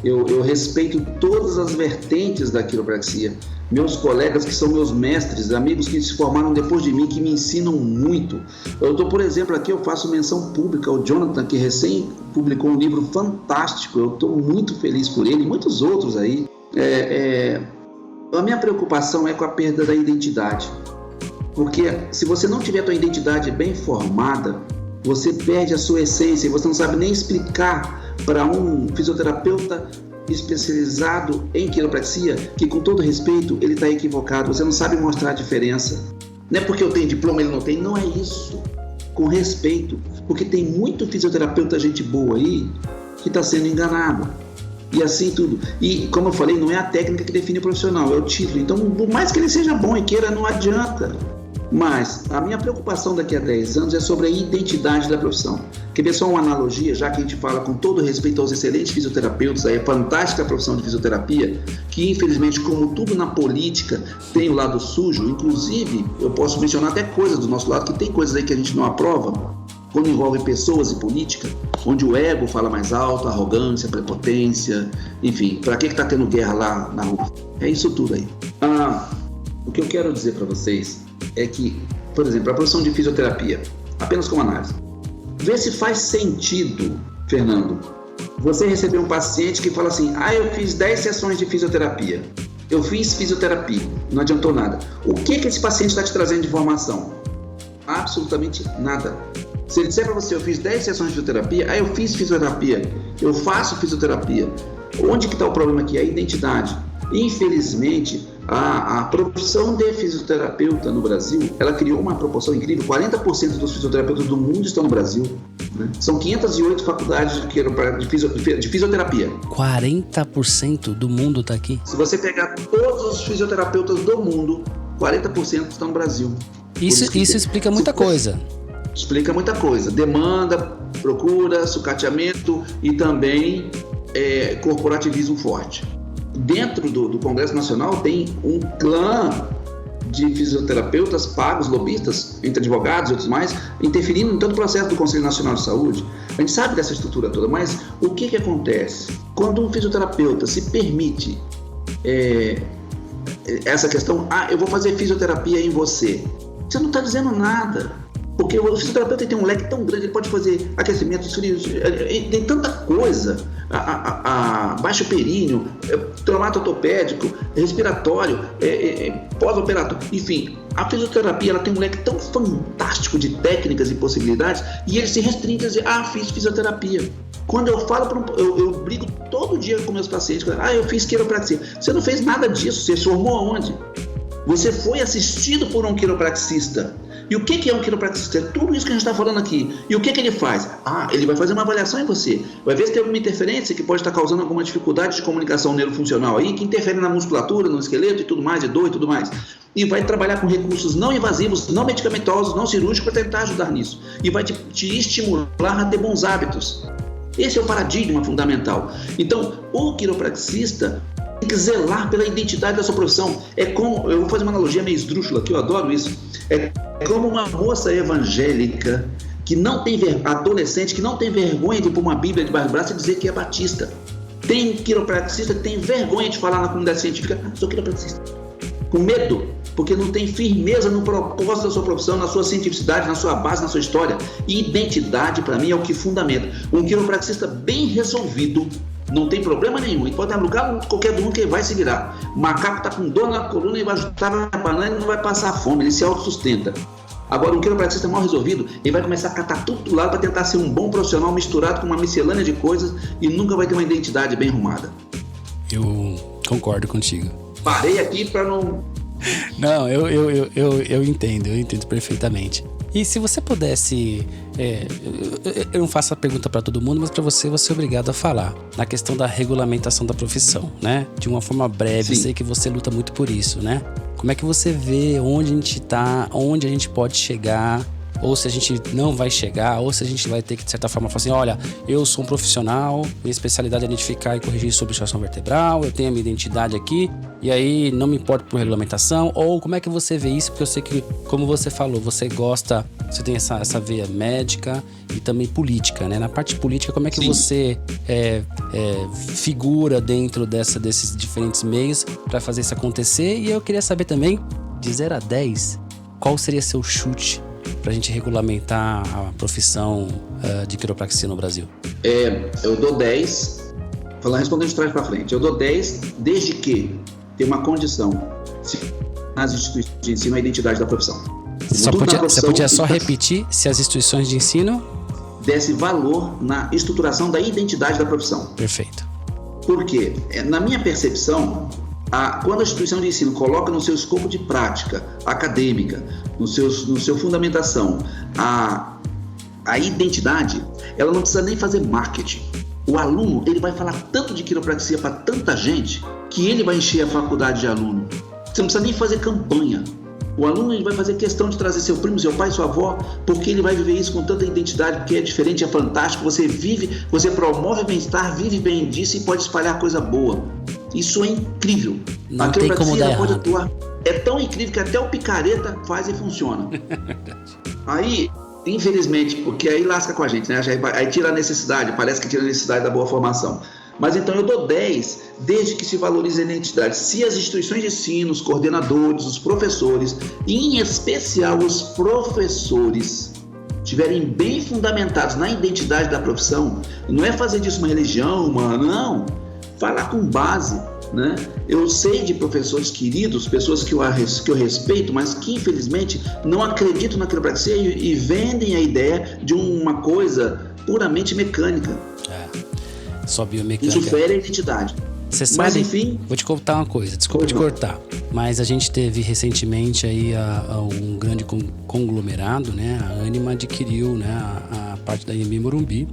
eu respeito todas as vertentes da quiropraxia. Meus colegas que são meus mestres, amigos que se formaram depois de mim, que me ensinam muito. Eu estou, por exemplo, aqui eu faço menção pública ao Jonathan, que recém publicou um livro fantástico. Eu estou muito feliz por ele e muitos outros aí. A minha preocupação é com a perda da identidade. Porque se você não tiver a tua identidade bem formada, você perde a sua essência e você não sabe nem explicar para um fisioterapeuta especializado em quiropraxia que, com todo respeito, ele está equivocado. Você não sabe mostrar a diferença. Não é porque eu tenho diploma, ele não tem. Não é isso. Com respeito. Porque tem muito fisioterapeuta, gente boa aí, que está sendo enganado. E assim tudo. E, como eu falei, não é a técnica que define o profissional, é o título. Então, por mais que ele seja bom e queira, não adianta. Mas a minha preocupação daqui a 10 anos é sobre a identidade da profissão. Quer ver só uma analogia, já que a gente fala com todo respeito aos excelentes fisioterapeutas, a fantástica profissão de fisioterapia, que infelizmente, como tudo na política, tem o lado sujo. Inclusive, eu posso mencionar até coisas do nosso lado, que tem coisas aí que a gente não aprova, quando envolve pessoas e política, onde o ego fala mais alto, a arrogância, a prepotência, enfim, para que está tendo guerra lá na rua? É isso tudo aí. O que eu quero dizer para vocês é que, por exemplo, a profissão de fisioterapia, apenas como análise, vê se faz sentido, Fernando, você receber um paciente que fala assim: eu fiz 10 sessões de fisioterapia, eu fiz fisioterapia, não adiantou nada. O que esse paciente está te trazendo de informação? Absolutamente nada. Se ele disser para você: eu fiz 10 sessões de fisioterapia, eu fiz fisioterapia, eu faço fisioterapia, onde que está o problema aqui? A identidade. Infelizmente, a profissão de fisioterapeuta no Brasil, ela criou uma proporção incrível. 40% dos fisioterapeutas do mundo estão no Brasil, né? São 508 faculdades de fisioterapia. 40% do mundo está aqui? Se você pegar todos os fisioterapeutas do mundo, 40% estão no Brasil. Isso explica muita coisa. Explica muita coisa. Demanda, procura, sucateamento e também corporativismo forte. Dentro do Congresso Nacional tem um clã de fisioterapeutas pagos, lobistas, entre advogados e outros mais, interferindo em todo o processo do Conselho Nacional de Saúde. A gente sabe dessa estrutura toda, mas o que acontece? Quando um fisioterapeuta se permite essa questão: eu vou fazer fisioterapia em você não está dizendo nada. Porque o fisioterapeuta tem um leque tão grande, ele pode fazer aquecimentos frios, tem tanta coisa, baixo períneo, traumato ortopédico, respiratório, pós-operatório, enfim. A fisioterapia, ela tem um leque tão fantástico de técnicas e possibilidades, e ele se restringe a dizer: fiz fisioterapia. Quando eu falo, eu brigo todo dia com meus pacientes: eu fiz quiropraxia. Você não fez nada disso, você se formou aonde? Você foi assistido por um quiropraxista. E o que é um quiropraxista? É tudo isso que a gente está falando aqui. E o que ele faz? Ele vai fazer uma avaliação em você. Vai ver se tem alguma interferência que pode estar causando alguma dificuldade de comunicação neurofuncional aí, que interfere na musculatura, no esqueleto e tudo mais, e dor e tudo mais. E vai trabalhar com recursos não invasivos, não medicamentosos, não cirúrgicos para tentar ajudar nisso. E vai te estimular a ter bons hábitos. Esse é o paradigma fundamental. Então, o quiropraxista tem que zelar pela identidade da sua profissão. Eu vou fazer uma analogia meio esdrúxula, que eu adoro isso. É como uma moça evangélica que não tem adolescente que não tem vergonha de pôr uma Bíblia debaixo do braço e dizer que é batista. Tem quiropraxista que tem vergonha de falar na comunidade científica: sou quiropraxista. Com medo, porque não tem firmeza no propósito da sua profissão, na sua cientificidade, na sua base, na sua história. E identidade, para mim, é o que fundamenta. Um quiropraxista bem resolvido não tem problema nenhum. Ele pode estar no lugar qualquer do mundo que ele vai se virar. O macaco está com dor na coluna e vai ajustar a banana e não vai passar fome, ele se autossustenta. Agora, um quiropraxista mal resolvido, ele vai começar a catar tudo do lado para tentar ser um bom profissional misturado com uma miscelânea de coisas e nunca vai ter uma identidade bem arrumada. Eu concordo contigo. Parei aqui para não... Não, eu entendo perfeitamente. E se você pudesse, eu não faço a pergunta para todo mundo, mas para você é obrigado a falar na questão da regulamentação da profissão, né? De uma forma breve. Sim. Eu sei que você luta muito por isso, né? Como é que você vê onde a gente tá, onde a gente pode chegar, ou se a gente não vai chegar, ou se a gente vai ter que, de certa forma, falar assim, olha, eu sou um profissional, minha especialidade é identificar e corrigir subtração vertebral, eu tenho a minha identidade aqui, e aí não me importo por regulamentação, ou como é que você vê isso? Porque eu sei que, como você falou, você gosta, você tem essa veia médica e também política, né? Na parte política, como é que Sim. você figura dentro desses diferentes meios para fazer isso acontecer? E eu queria saber também, de 0 a 10, qual seria seu chute para a gente regulamentar a profissão de quiropraxia no Brasil? Eu dou 10, respondendo de trás para frente, eu dou 10 desde que tem uma condição, se nas instituições de ensino, a identidade da profissão. Você podia só repetir se as instituições de ensino desse valor na estruturação da identidade da profissão. Perfeito. Por quê? Na minha percepção, quando a instituição de ensino coloca no seu escopo de prática acadêmica, no seu fundamentação, a identidade, ela não precisa nem fazer marketing. O aluno, ele vai falar tanto de quiropraxia para tanta gente que ele vai encher a faculdade de aluno. Você não precisa nem fazer campanha. O aluno, ele vai fazer questão de trazer seu primo, seu pai, sua avó, porque ele vai viver isso com tanta identidade, porque é diferente, é fantástico. Você promove bem-estar, vive bem disso e pode espalhar coisa boa. Isso é incrível. Não a tem como dar pode errado. Atuar. É tão incrível que até o picareta faz e funciona. Aí, infelizmente, porque aí lasca com a gente, né? Aí tira a necessidade, parece que tira a necessidade da boa formação. Mas então eu dou 10, desde que se valorize a identidade. Se as instituições de ensino, os coordenadores, os professores, em especial os professores, estiverem bem fundamentados na identidade da profissão, não é fazer disso uma religião, não, falar com base, né? Eu sei de professores queridos, pessoas que eu respeito, mas que infelizmente não acreditam na quiropraxia e vendem a ideia de uma coisa puramente mecânica. Só biomecânica. Isso fere a identidade. Você sabe, mas, enfim, vou te contar uma coisa, desculpa te cortar, mas a gente teve recentemente aí um grande conglomerado, né? A Anima adquiriu, né, a parte da Anhembi Morumbi,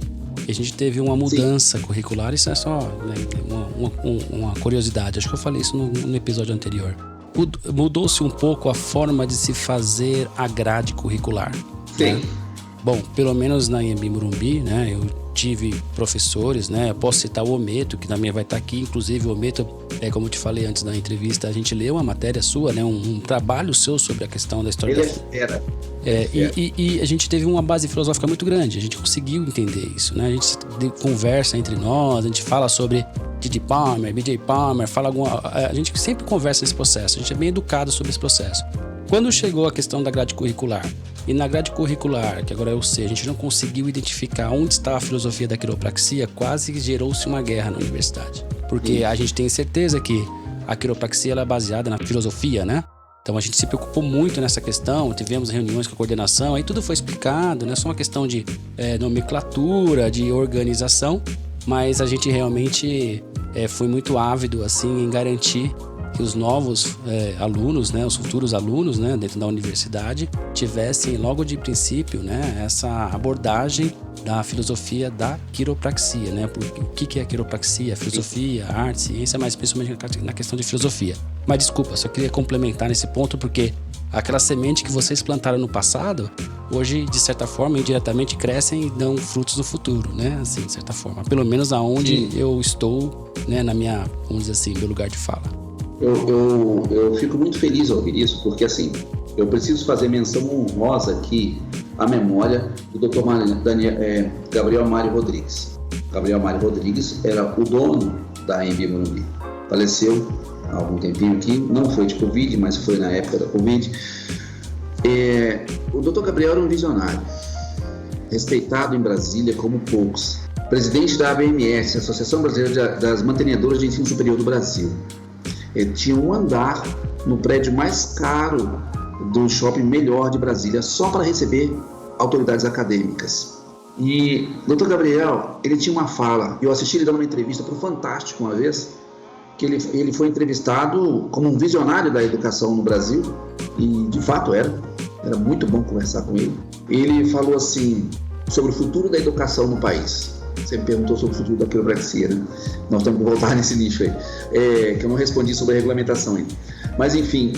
e a gente teve uma mudança curricular. Isso é só, né, uma curiosidade, acho que eu falei isso no episódio anterior. Mudou-se um pouco a forma de se fazer a grade curricular. Sim. Né? Bom, pelo menos na Anhembi Morumbi, né, eu tive professores, né? Eu posso citar o Ometo, que também vai estar aqui. Inclusive, o Ometo, como eu te falei antes da entrevista, a gente leu uma matéria sua, né? Um trabalho seu sobre a questão da história. E a gente teve uma base filosófica muito grande. A gente conseguiu entender isso, né? A gente conversa entre nós, a gente fala sobre D.D. Palmer, B.J. Palmer, a gente sempre conversa nesse processo. A gente é bem educado sobre esse processo. Quando chegou a questão da grade curricular, e na grade curricular, que agora eu sei, a gente não conseguiu identificar onde está a filosofia da quiropraxia, quase que gerou-se uma guerra na universidade. Porque a gente tem certeza que a quiropraxia ela é baseada na filosofia, né? Então a gente se preocupou muito nessa questão, tivemos reuniões com a coordenação, aí tudo foi explicado, não é só uma questão de nomenclatura, de organização, mas a gente realmente foi muito ávido assim, em garantir que os novos alunos, né, os futuros alunos, né, dentro da universidade tivessem logo de princípio, né, essa abordagem da filosofia da quiropraxia, né? O que é a quiropraxia? Filosofia, arte, ciência, mas principalmente na questão de filosofia. Mas desculpa, só queria complementar nesse ponto porque aquela semente que vocês plantaram no passado, hoje, de certa forma, indiretamente crescem e dão frutos no futuro, né? Assim, de certa forma. Pelo menos aonde eu estou, né, na minha, vamos dizer assim, meu lugar de fala. Eu fico muito feliz ao ouvir isso, porque assim, eu preciso fazer menção honrosa aqui à memória do Dr. Gabriel Mário Rodrigues. Gabriel Mário Rodrigues era o dono da Anhembi Morumbi. Faleceu há algum tempinho aqui, não foi de Covid, mas foi na época da Covid. O Dr. Gabriel era um visionário, respeitado em Brasília como poucos. Presidente da ABMS, Associação Brasileira das Mantenedoras de Ensino Superior do Brasil. Ele tinha um andar no prédio mais caro do shopping melhor de Brasília, só para receber autoridades acadêmicas. E o Dr. Gabriel, ele tinha uma fala, eu assisti ele dando uma entrevista para o Fantástico uma vez, que ele foi entrevistado como um visionário da educação no Brasil, e de fato era muito bom conversar com ele. Ele falou assim sobre o futuro da educação no país. Você me perguntou sobre o futuro da quiropraxia, né? Nós temos que voltar nesse nicho aí, que eu não respondi sobre a regulamentação ainda. Mas enfim,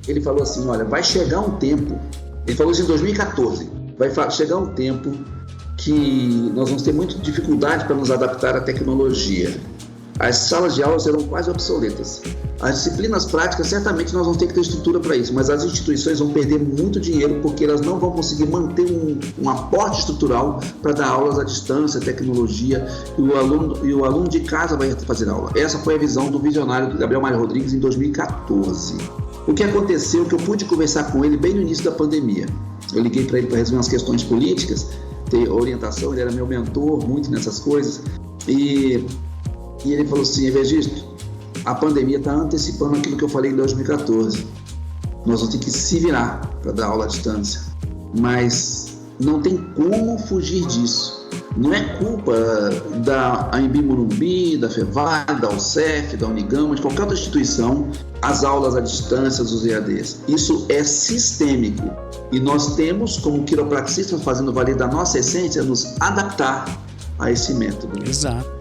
ele falou assim, olha, vai chegar um tempo, ele falou isso em 2014, vai chegar um tempo que nós vamos ter muita dificuldade para nos adaptar à tecnologia. As salas de aula serão quase obsoletas. As disciplinas práticas, certamente nós vamos ter que ter estrutura para isso, mas as instituições vão perder muito dinheiro porque elas não vão conseguir manter um aporte estrutural para dar aulas à distância, tecnologia, e o aluno de casa vai fazer aula. Essa foi a visão do visionário Gabriel Mário Rodrigues em 2014. O que aconteceu, que eu pude conversar com ele bem no início da pandemia. Eu liguei para ele para resolver umas questões políticas, ter orientação, ele era meu mentor muito nessas coisas, e ele falou assim, Evergisto, a pandemia está antecipando aquilo que eu falei em 2014. Nós vamos ter que se virar para dar aula à distância, mas não tem como fugir disso. Não é culpa da AMB Morumbi, da FEVAL, da UCEF, da Unigama, de qualquer outra instituição, as aulas à distância, os EADs. Isso é sistêmico e nós temos, como quiropraxistas, fazendo valer da nossa essência, nos adaptar a esse método. Exato.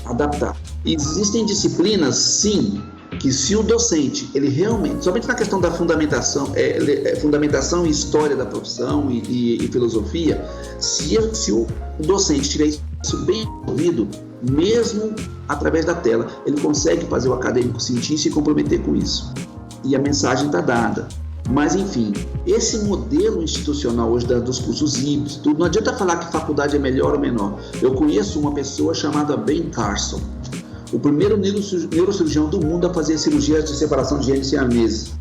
Adaptar. Existem disciplinas, sim, que se o docente, ele realmente, somente na questão da fundamentação, fundamentação e história da profissão e filosofia, se o docente tiver isso bem ouvido, mesmo através da tela, ele consegue fazer o acadêmico sentir e se comprometer com isso. E a mensagem está dada. Mas, enfim, esse modelo institucional hoje dos cursos híbridos, tudo, não adianta falar que faculdade é melhor ou menor. Eu conheço uma pessoa chamada Ben Carson, o primeiro neurocirurgião do mundo a fazer cirurgias de separação de genes siameses.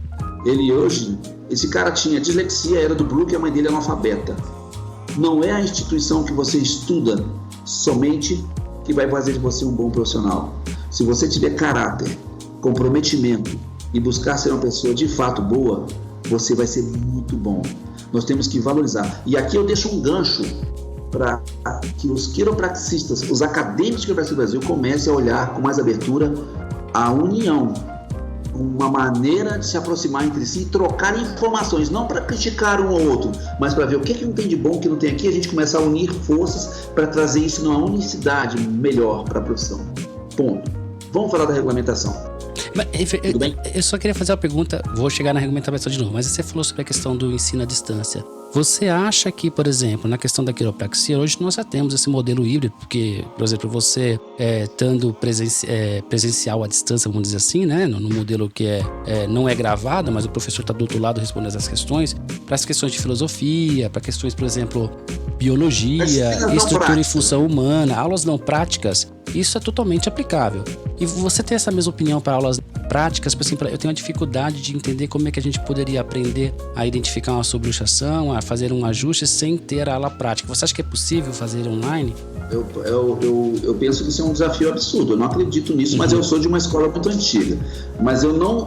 Esse cara tinha dislexia, era do Brook e a mãe dele é analfabeta. Não é a instituição que você estuda somente que vai fazer de você um bom profissional. Se você tiver caráter, comprometimento e buscar ser uma pessoa de fato boa, você vai ser muito bom. Nós temos que valorizar. E aqui eu deixo um gancho para que os quiropraxistas, os acadêmicos de quiropraxia do Brasil comecem a olhar com mais abertura a união, uma maneira de se aproximar entre si e trocar informações, não para criticar um ou outro, mas para ver o que não tem de bom, o que não tem aqui, a gente começar a unir forças para trazer isso numa unicidade melhor para a profissão. Ponto. Vamos falar da regulamentação. Eu só queria fazer uma pergunta, vou chegar na regulamentação de novo, mas você falou sobre a questão do ensino à distância. Você acha que, por exemplo, na questão da quiropraxia, hoje nós já temos esse modelo híbrido, porque, por exemplo, você estando presencial à distância, vamos dizer assim, né, no modelo que não é gravado, mas o professor está do outro lado respondendo essas questões, para as questões de filosofia, para questões, por exemplo, biologia, estrutura e função humana, aulas não práticas, isso é totalmente aplicável. E você tem essa mesma opinião para aulas práticas? Por exemplo, eu tenho uma dificuldade de entender como é que a gente poderia aprender a identificar uma subluxação, a fazer um ajuste sem ter a aula prática. Você acha que é possível fazer online? Eu penso que isso é um desafio absurdo. Eu não acredito nisso, mas eu sou de uma escola muito antiga. Mas eu não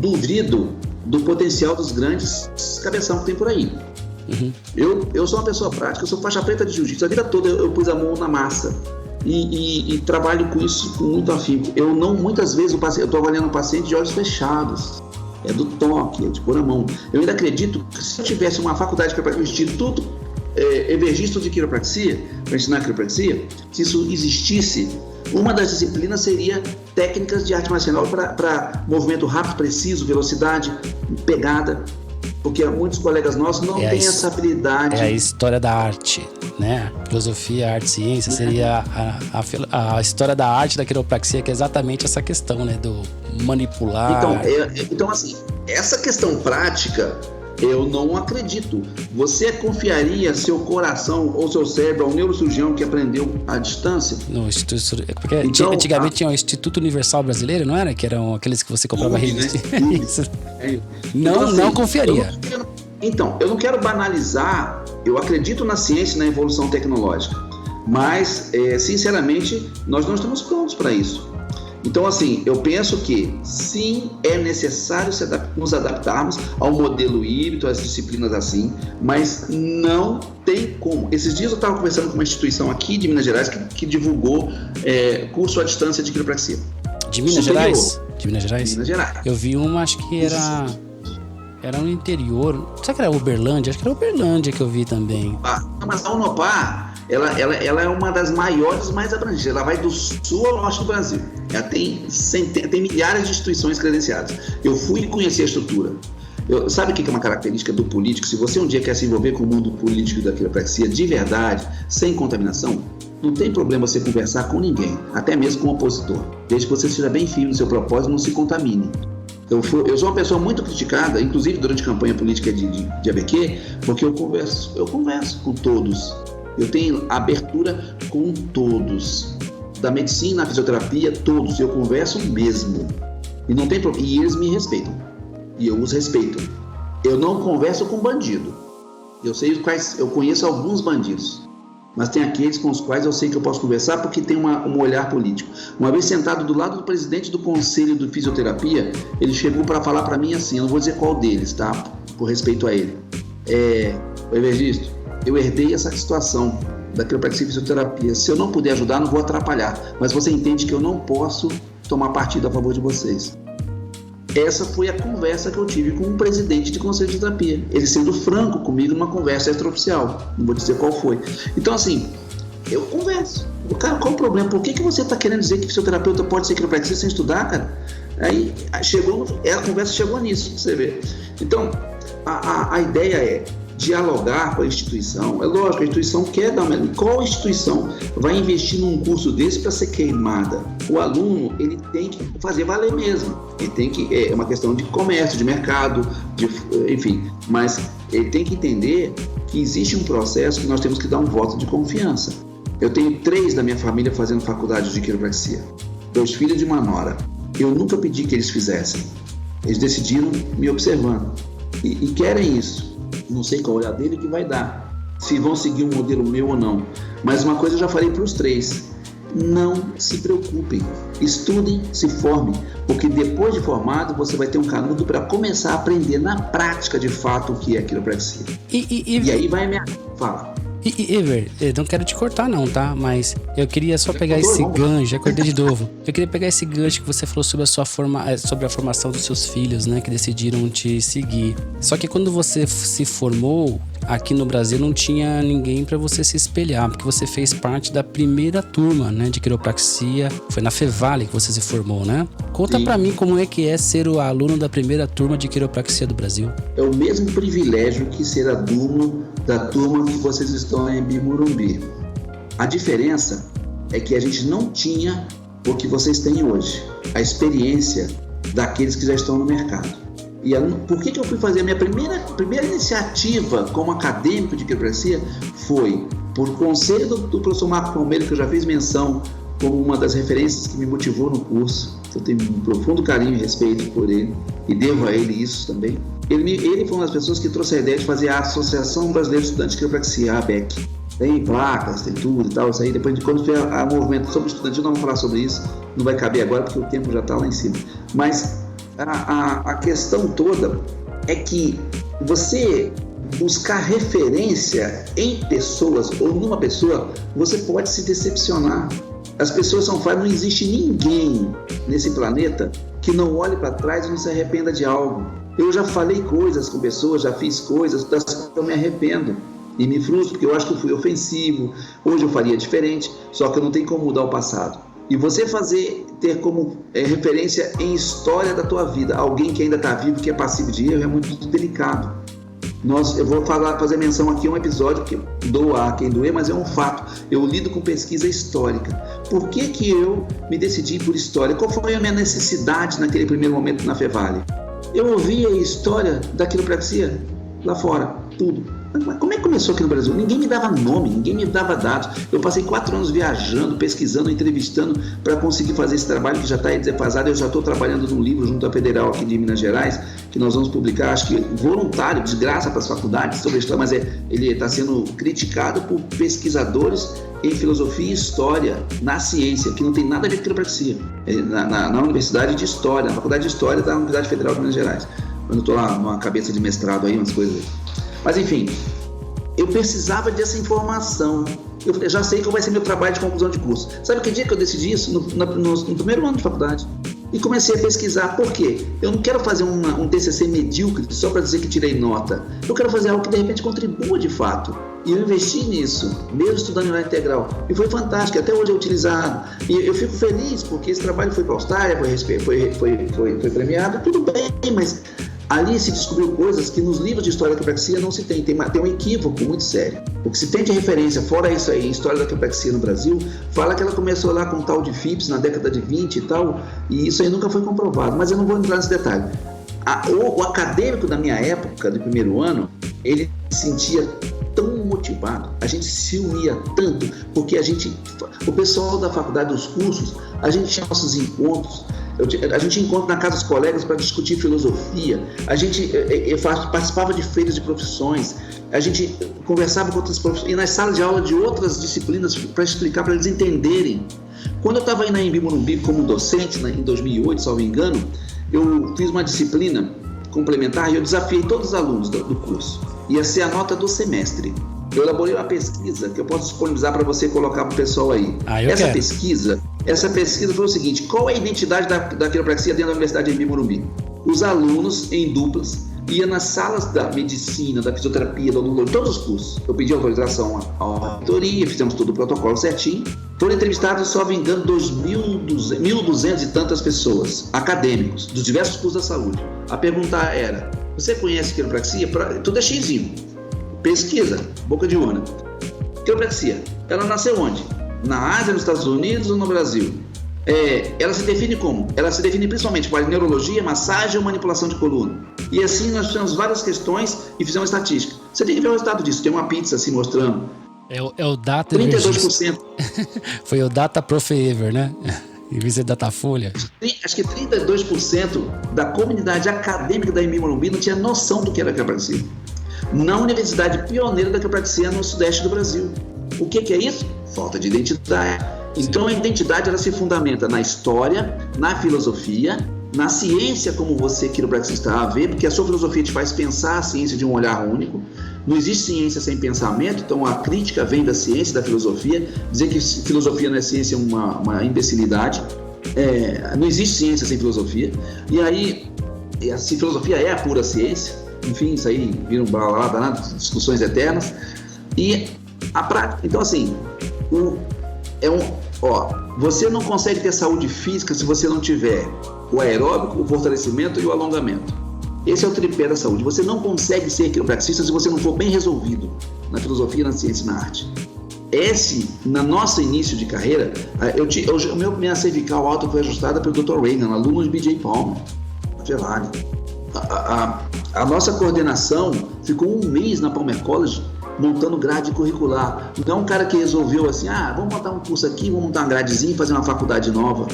duvido do potencial dos grandes cabeção que tem por aí. Eu sou uma pessoa prática, eu sou faixa preta de jiu-jitsu. A vida toda eu pus a mão na massa. E trabalho com isso com muito afinco. Muitas vezes eu estou avaliando o paciente de olhos fechados. É do toque, é de pôr a mão. Eu ainda acredito que se eu tivesse uma faculdade de quiropraxia, um instituto Evergisto de quiropraxia, para ensinar quiropraxia, se isso existisse, uma das disciplinas seria técnicas de arte marcial para movimento rápido, preciso, velocidade, pegada. Porque muitos colegas nossos não têm essa habilidade. É a história da arte, né? Filosofia, arte, ciência seria a história da arte da quiropraxia, que é exatamente essa questão, né? Do manipular. Então, assim, essa questão prática, eu não acredito. Você confiaria seu coração ou seu cérebro ao neurocirurgião que aprendeu à distância? No Instituto, porque antigamente tinha o Instituto Universal Brasileiro, não era? Que eram aqueles que você comprava revista. Isso. Não confiaria. Eu não quero banalizar. Eu acredito na ciência e na evolução tecnológica, mas sinceramente nós não estamos prontos para isso. Então, assim, eu penso que sim, é necessário nos adaptarmos ao modelo híbrido, às disciplinas assim, mas não tem como. Esses dias eu estava conversando com uma instituição aqui de Minas Gerais que divulgou curso à distância de quiropraxia. De Minas Gerais? De Minas Gerais? Minas Gerais. Eu vi uma, acho que era no interior. Será que era Uberlândia? Acho que era Uberlândia que eu vi também. Mas a Unopar, ela é uma das maiores, mais abrangentes. Ela vai do sul ao norte do Brasil. Ela tem milhares de instituições credenciadas. Eu fui e conheci a estrutura. Sabe o que é uma característica do político? Se você um dia quer se envolver com o mundo político da quiropraxia de verdade, sem contaminação, não tem problema você conversar com ninguém, até mesmo com o opositor, desde que você esteja bem firme no seu propósito e não se contamine. Eu sou uma pessoa muito criticada, inclusive durante a campanha política de ABQ, porque eu converso com todos. Eu tenho abertura com todos. Da medicina, à fisioterapia, todos. Eu converso mesmo. E não tem problema. E eles me respeitam. E eu os respeito. Eu não converso com bandido. Eu conheço alguns bandidos. Mas tem aqueles com os quais eu sei que eu posso conversar porque tem um olhar político. Uma vez sentado do lado do presidente do Conselho de Fisioterapia, ele chegou para falar para mim assim, eu não vou dizer qual deles, tá? Por respeito a ele. Evergisto, eu herdei essa situação da quiropraxia e fisioterapia. Se eu não puder ajudar, não vou atrapalhar. Mas você entende que eu não posso tomar partido a favor de vocês. Essa foi a conversa que eu tive com um presidente de conselho de terapia. Ele sendo franco comigo numa conversa extraoficial. Não vou dizer qual foi. Então, assim, eu converso. Cara, qual o problema? Por que você está querendo dizer que fisioterapeuta pode ser quiropraxia sem estudar, cara? Aí a conversa chegou nisso, você vê. Então, a ideia é dialogar com a instituição. É lógico, a instituição quer dar uma... Qual instituição vai investir num curso desse para ser queimada? O aluno, ele tem que fazer valer mesmo. Ele tem que... É uma questão de comércio, de mercado, enfim. Mas ele tem que entender que existe um processo que nós temos que dar um voto de confiança. Eu tenho 3 da minha família fazendo faculdade de quiropraxia. 2 filhos de uma nora. Eu nunca pedi que eles fizessem. Eles decidiram me observando. E querem isso. Não sei qual olhar dele que vai dar, se vão seguir um modelo meu ou não. Mas uma coisa eu já falei para os 3, não se preocupem, estudem, se formem, porque depois de formado você vai ter um canudo para começar a aprender na prática de fato o que é quiropraxia. E aí vai a minha fala. Ever, eu não quero te cortar não, tá? Mas eu queria só pegar esse gancho, já acordei de novo. Eu queria pegar esse gancho que você falou sobre sobre a formação dos seus filhos, né? Que decidiram te seguir. Só que quando você se formou, aqui no Brasil não tinha ninguém para você se espelhar, porque você fez parte da primeira turma, né? De quiropraxia. Foi na Fevale que você se formou, né? Conta pra mim como é que é ser o aluno da primeira turma de quiropraxia do Brasil. É o mesmo privilégio que ser aluno da turma que vocês estão em Bimurumbi. A diferença é que a gente não tinha o que vocês têm hoje, a experiência daqueles que já estão no mercado. E por que eu fui fazer a minha primeira iniciativa como acadêmico de quiropraxia? Foi por conselho do professor Marco Palmeira, que eu já fiz menção como uma das referências que me motivou no curso. Eu tenho um profundo carinho e respeito por ele e devo a ele isso também. Ele foi uma das pessoas que trouxe a ideia de fazer a Associação Brasileira de Estudantes de Quiropraxia, a ABEC. Tem placas, tem tudo e tal, isso aí. Depois de quando tiver a movimento sobre estudantil, não vamos falar sobre isso, não vai caber agora porque o tempo já está lá em cima. Mas a questão toda é que você buscar referência em pessoas ou numa pessoa, você pode se decepcionar. As pessoas são falhas, não existe ninguém nesse planeta que não olhe para trás e não se arrependa de algo. Eu já falei coisas com pessoas, já fiz coisas das quais eu me arrependo e me frustro porque eu acho que eu fui ofensivo. Hoje eu faria diferente, só que eu não tenho como mudar o passado. E você ter como referência em história da tua vida alguém que ainda está vivo, que é passivo de erro, é muito delicado. Eu vou fazer menção aqui a um episódio que doa a quem doer, mas é um fato. Eu lido com pesquisa histórica. Por que eu me decidi por história? Qual foi a minha necessidade naquele primeiro momento na Fevale? Eu ouvia a história da quiropraxia lá fora, tudo. Mas como é que começou aqui no Brasil? Ninguém me dava nome, ninguém me dava dados. Eu passei 4 anos viajando, pesquisando, entrevistando para conseguir fazer esse trabalho que já está defasado. Eu já estou trabalhando num livro junto à Federal aqui de Minas Gerais, que nós vamos publicar, acho que voluntário, de graça para as faculdades sobre a história, mas ele está sendo criticado por pesquisadores em filosofia e história na ciência, que não tem nada a ver com quiropraxia, na Universidade de História, na Faculdade de História da Universidade Federal de Minas Gerais. Eu estou lá numa cabeça de mestrado aí, umas coisas aí. Mas enfim, eu precisava dessa informação. Eu já sei qual vai ser meu trabalho de conclusão de curso. Sabe que dia que eu decidi isso? No primeiro ano de faculdade. E comecei a pesquisar. Por quê? Eu não quero fazer um TCC medíocre só para dizer que tirei nota. Eu quero fazer algo que de repente contribua de fato. E eu investi nisso, mesmo estudando em horário integral. E foi fantástico, até hoje é utilizado. E eu fico feliz porque esse trabalho foi para a Austrália, foi premiado. Tudo bem, mas ali se descobriu coisas que nos livros de história da quiropraxia não se tem. Tem um equívoco muito sério. O que se tem de referência, fora isso aí, história da quiropraxia no Brasil, fala que ela começou lá com um tal de Phipps na década de 20 e tal, e isso aí nunca foi comprovado, mas eu não vou entrar nesse detalhe. O acadêmico da minha época, do primeiro ano, ele se sentia tão motivado, a gente se unia tanto, porque o pessoal da faculdade, dos cursos, a gente tinha nossos encontros. A gente encontra na casa dos colegas para discutir filosofia, a gente participava de feiras de profissões, a gente conversava com outras profissões, e nas salas de aula de outras disciplinas para explicar, para eles entenderem. Quando eu estava aí na Anhembi Morumbi como docente, em 2008, salvo engano, eu fiz uma disciplina complementar e eu desafiei todos os alunos do curso. Ia ser a nota do semestre. Eu elaborei uma pesquisa que eu posso disponibilizar para você colocar para o pessoal aí. Essa pesquisa foi o seguinte: qual é a identidade da quiropraxia dentro da Universidade de Anhembi Morumbi? Os alunos, em duplas, iam nas salas da medicina, da fisioterapia, da odontologia, todos os cursos. Eu pedi autorização à reitoria, fizemos todo o protocolo certinho. Foram entrevistados, só me engano, 1.200 e tantas pessoas, acadêmicos, dos diversos cursos da saúde. A pergunta era: você conhece quiropraxia? Tudo é xizinho. Pesquisa, boca de urna. Quiropraxia, ela nasceu onde? Na Ásia, nos Estados Unidos ou no Brasil? Ela se define como? Ela se define principalmente por neurologia, massagem ou manipulação de coluna. E assim nós fizemos várias questões e fizemos estatística. Você tem que ver o resultado disso. Tem uma pizza assim mostrando. É o Data 32%. Foi o Data Profever, né? Em vez de Datafolha. Acho que 32% da comunidade acadêmica da Anhembi Morumbi não tinha noção do que era quiropraxia. Na universidade pioneira da quiropraxia no sudeste do Brasil. O que é isso? Falta de identidade. Então a identidade ela se fundamenta na história, na filosofia, na ciência, como você, quiropraxista, a ver, porque a sua filosofia te faz pensar a ciência de um olhar único. Não existe ciência sem pensamento, então a crítica vem da ciência, da filosofia. Dizer que filosofia não é ciência é uma imbecilidade. Não existe ciência sem filosofia. E aí, se filosofia é a pura ciência, enfim, isso aí vira um balá danado, discussões eternas. E a prática, então assim, você não consegue ter saúde física se você não tiver o aeróbico, o fortalecimento e o alongamento. Esse é o tripé da saúde. Você não consegue ser quiropraxista se você não for bem resolvido na filosofia, na ciência e na arte. No nosso início de carreira, minha cervical alta foi ajustada pelo Dr. Reagan, aluno de B.J. Palmer, Ferrari. A nossa coordenação ficou um mês na Palmer College montando grade curricular. Não é um cara que resolveu assim, vamos montar um curso aqui, vamos montar uma gradezinha e fazer uma faculdade nova.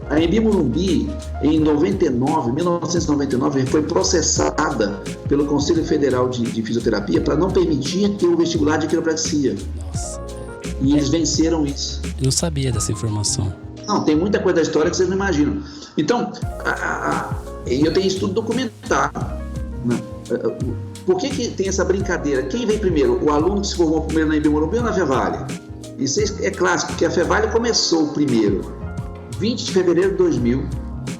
A Anhembi Morumbi, em 1999, foi processada pelo Conselho Federal de Fisioterapia para não permitir ter o vestibular de quiropraxia. Nossa. E eles venceram isso. Eu não sabia dessa informação. Não, tem muita coisa da história que vocês não imaginam. Então, eu tenho isso tudo documentado, né? Por que tem essa brincadeira? Quem veio primeiro? O aluno que se formou primeiro na Anhembi Morumbi ou na Fevale? Isso é clássico, porque a Fevale começou primeiro 20 de fevereiro de 2000,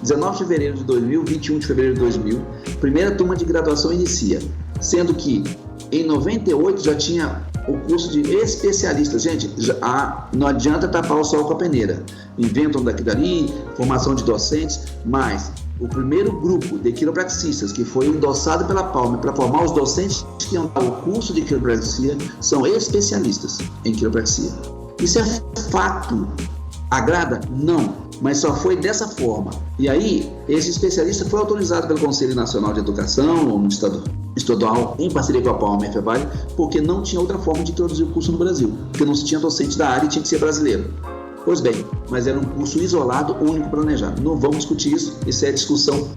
19 de fevereiro de 2000, 21 de fevereiro de 2000, primeira turma de graduação inicia, sendo que em 98 já tinha o curso de especialistas. Gente, não adianta tapar o sol com a peneira. Inventam daqui dali, formação de docentes, mas o primeiro grupo de quiropraxistas que foi endossado pela Palmer para formar os docentes que iam dar o curso de quiropraxia são especialistas em quiropraxia. Isso é fato. Agrada? Não, mas só foi dessa forma. E aí, esse especialista foi autorizado pelo Conselho Nacional de Educação, ou no estadual, em parceria com a Palmer e Fevale, porque não tinha outra forma de introduzir o curso no Brasil, porque não se tinha docente da área e tinha que ser brasileiro. Pois bem, mas era um curso isolado, único, planejado. Não vamos discutir isso, isso é discussão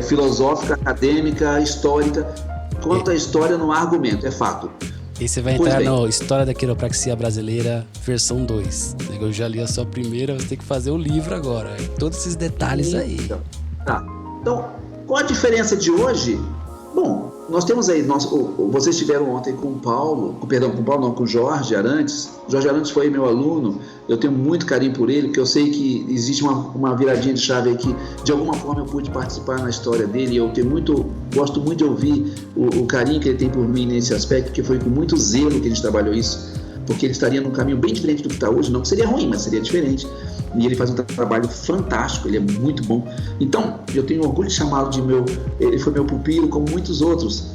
filosófica, acadêmica, histórica. Quanto à história, não há argumento, é fato. E você vai entrar na História da Quiropraxia Brasileira, versão 2. Eu já li a sua primeira, você tem que fazer o livro agora. Todos esses detalhes aí. Então, qual a diferença de hoje? Bom, nós temos aí, vocês estiveram ontem com o Jorge Arantes. Jorge Arantes foi meu aluno, eu tenho muito carinho por ele, porque eu sei que existe uma viradinha de chave aí que, de alguma forma, eu pude participar na história dele. Eu gosto muito de ouvir o carinho que ele tem por mim nesse aspecto, porque foi com muito zelo que a gente trabalhou isso, porque ele estaria num caminho bem diferente do que está hoje, não que seria ruim, mas seria diferente. E ele faz um trabalho fantástico, ele é muito bom. Então, eu tenho orgulho de chamá-lo de ele foi meu pupilo, como muitos outros.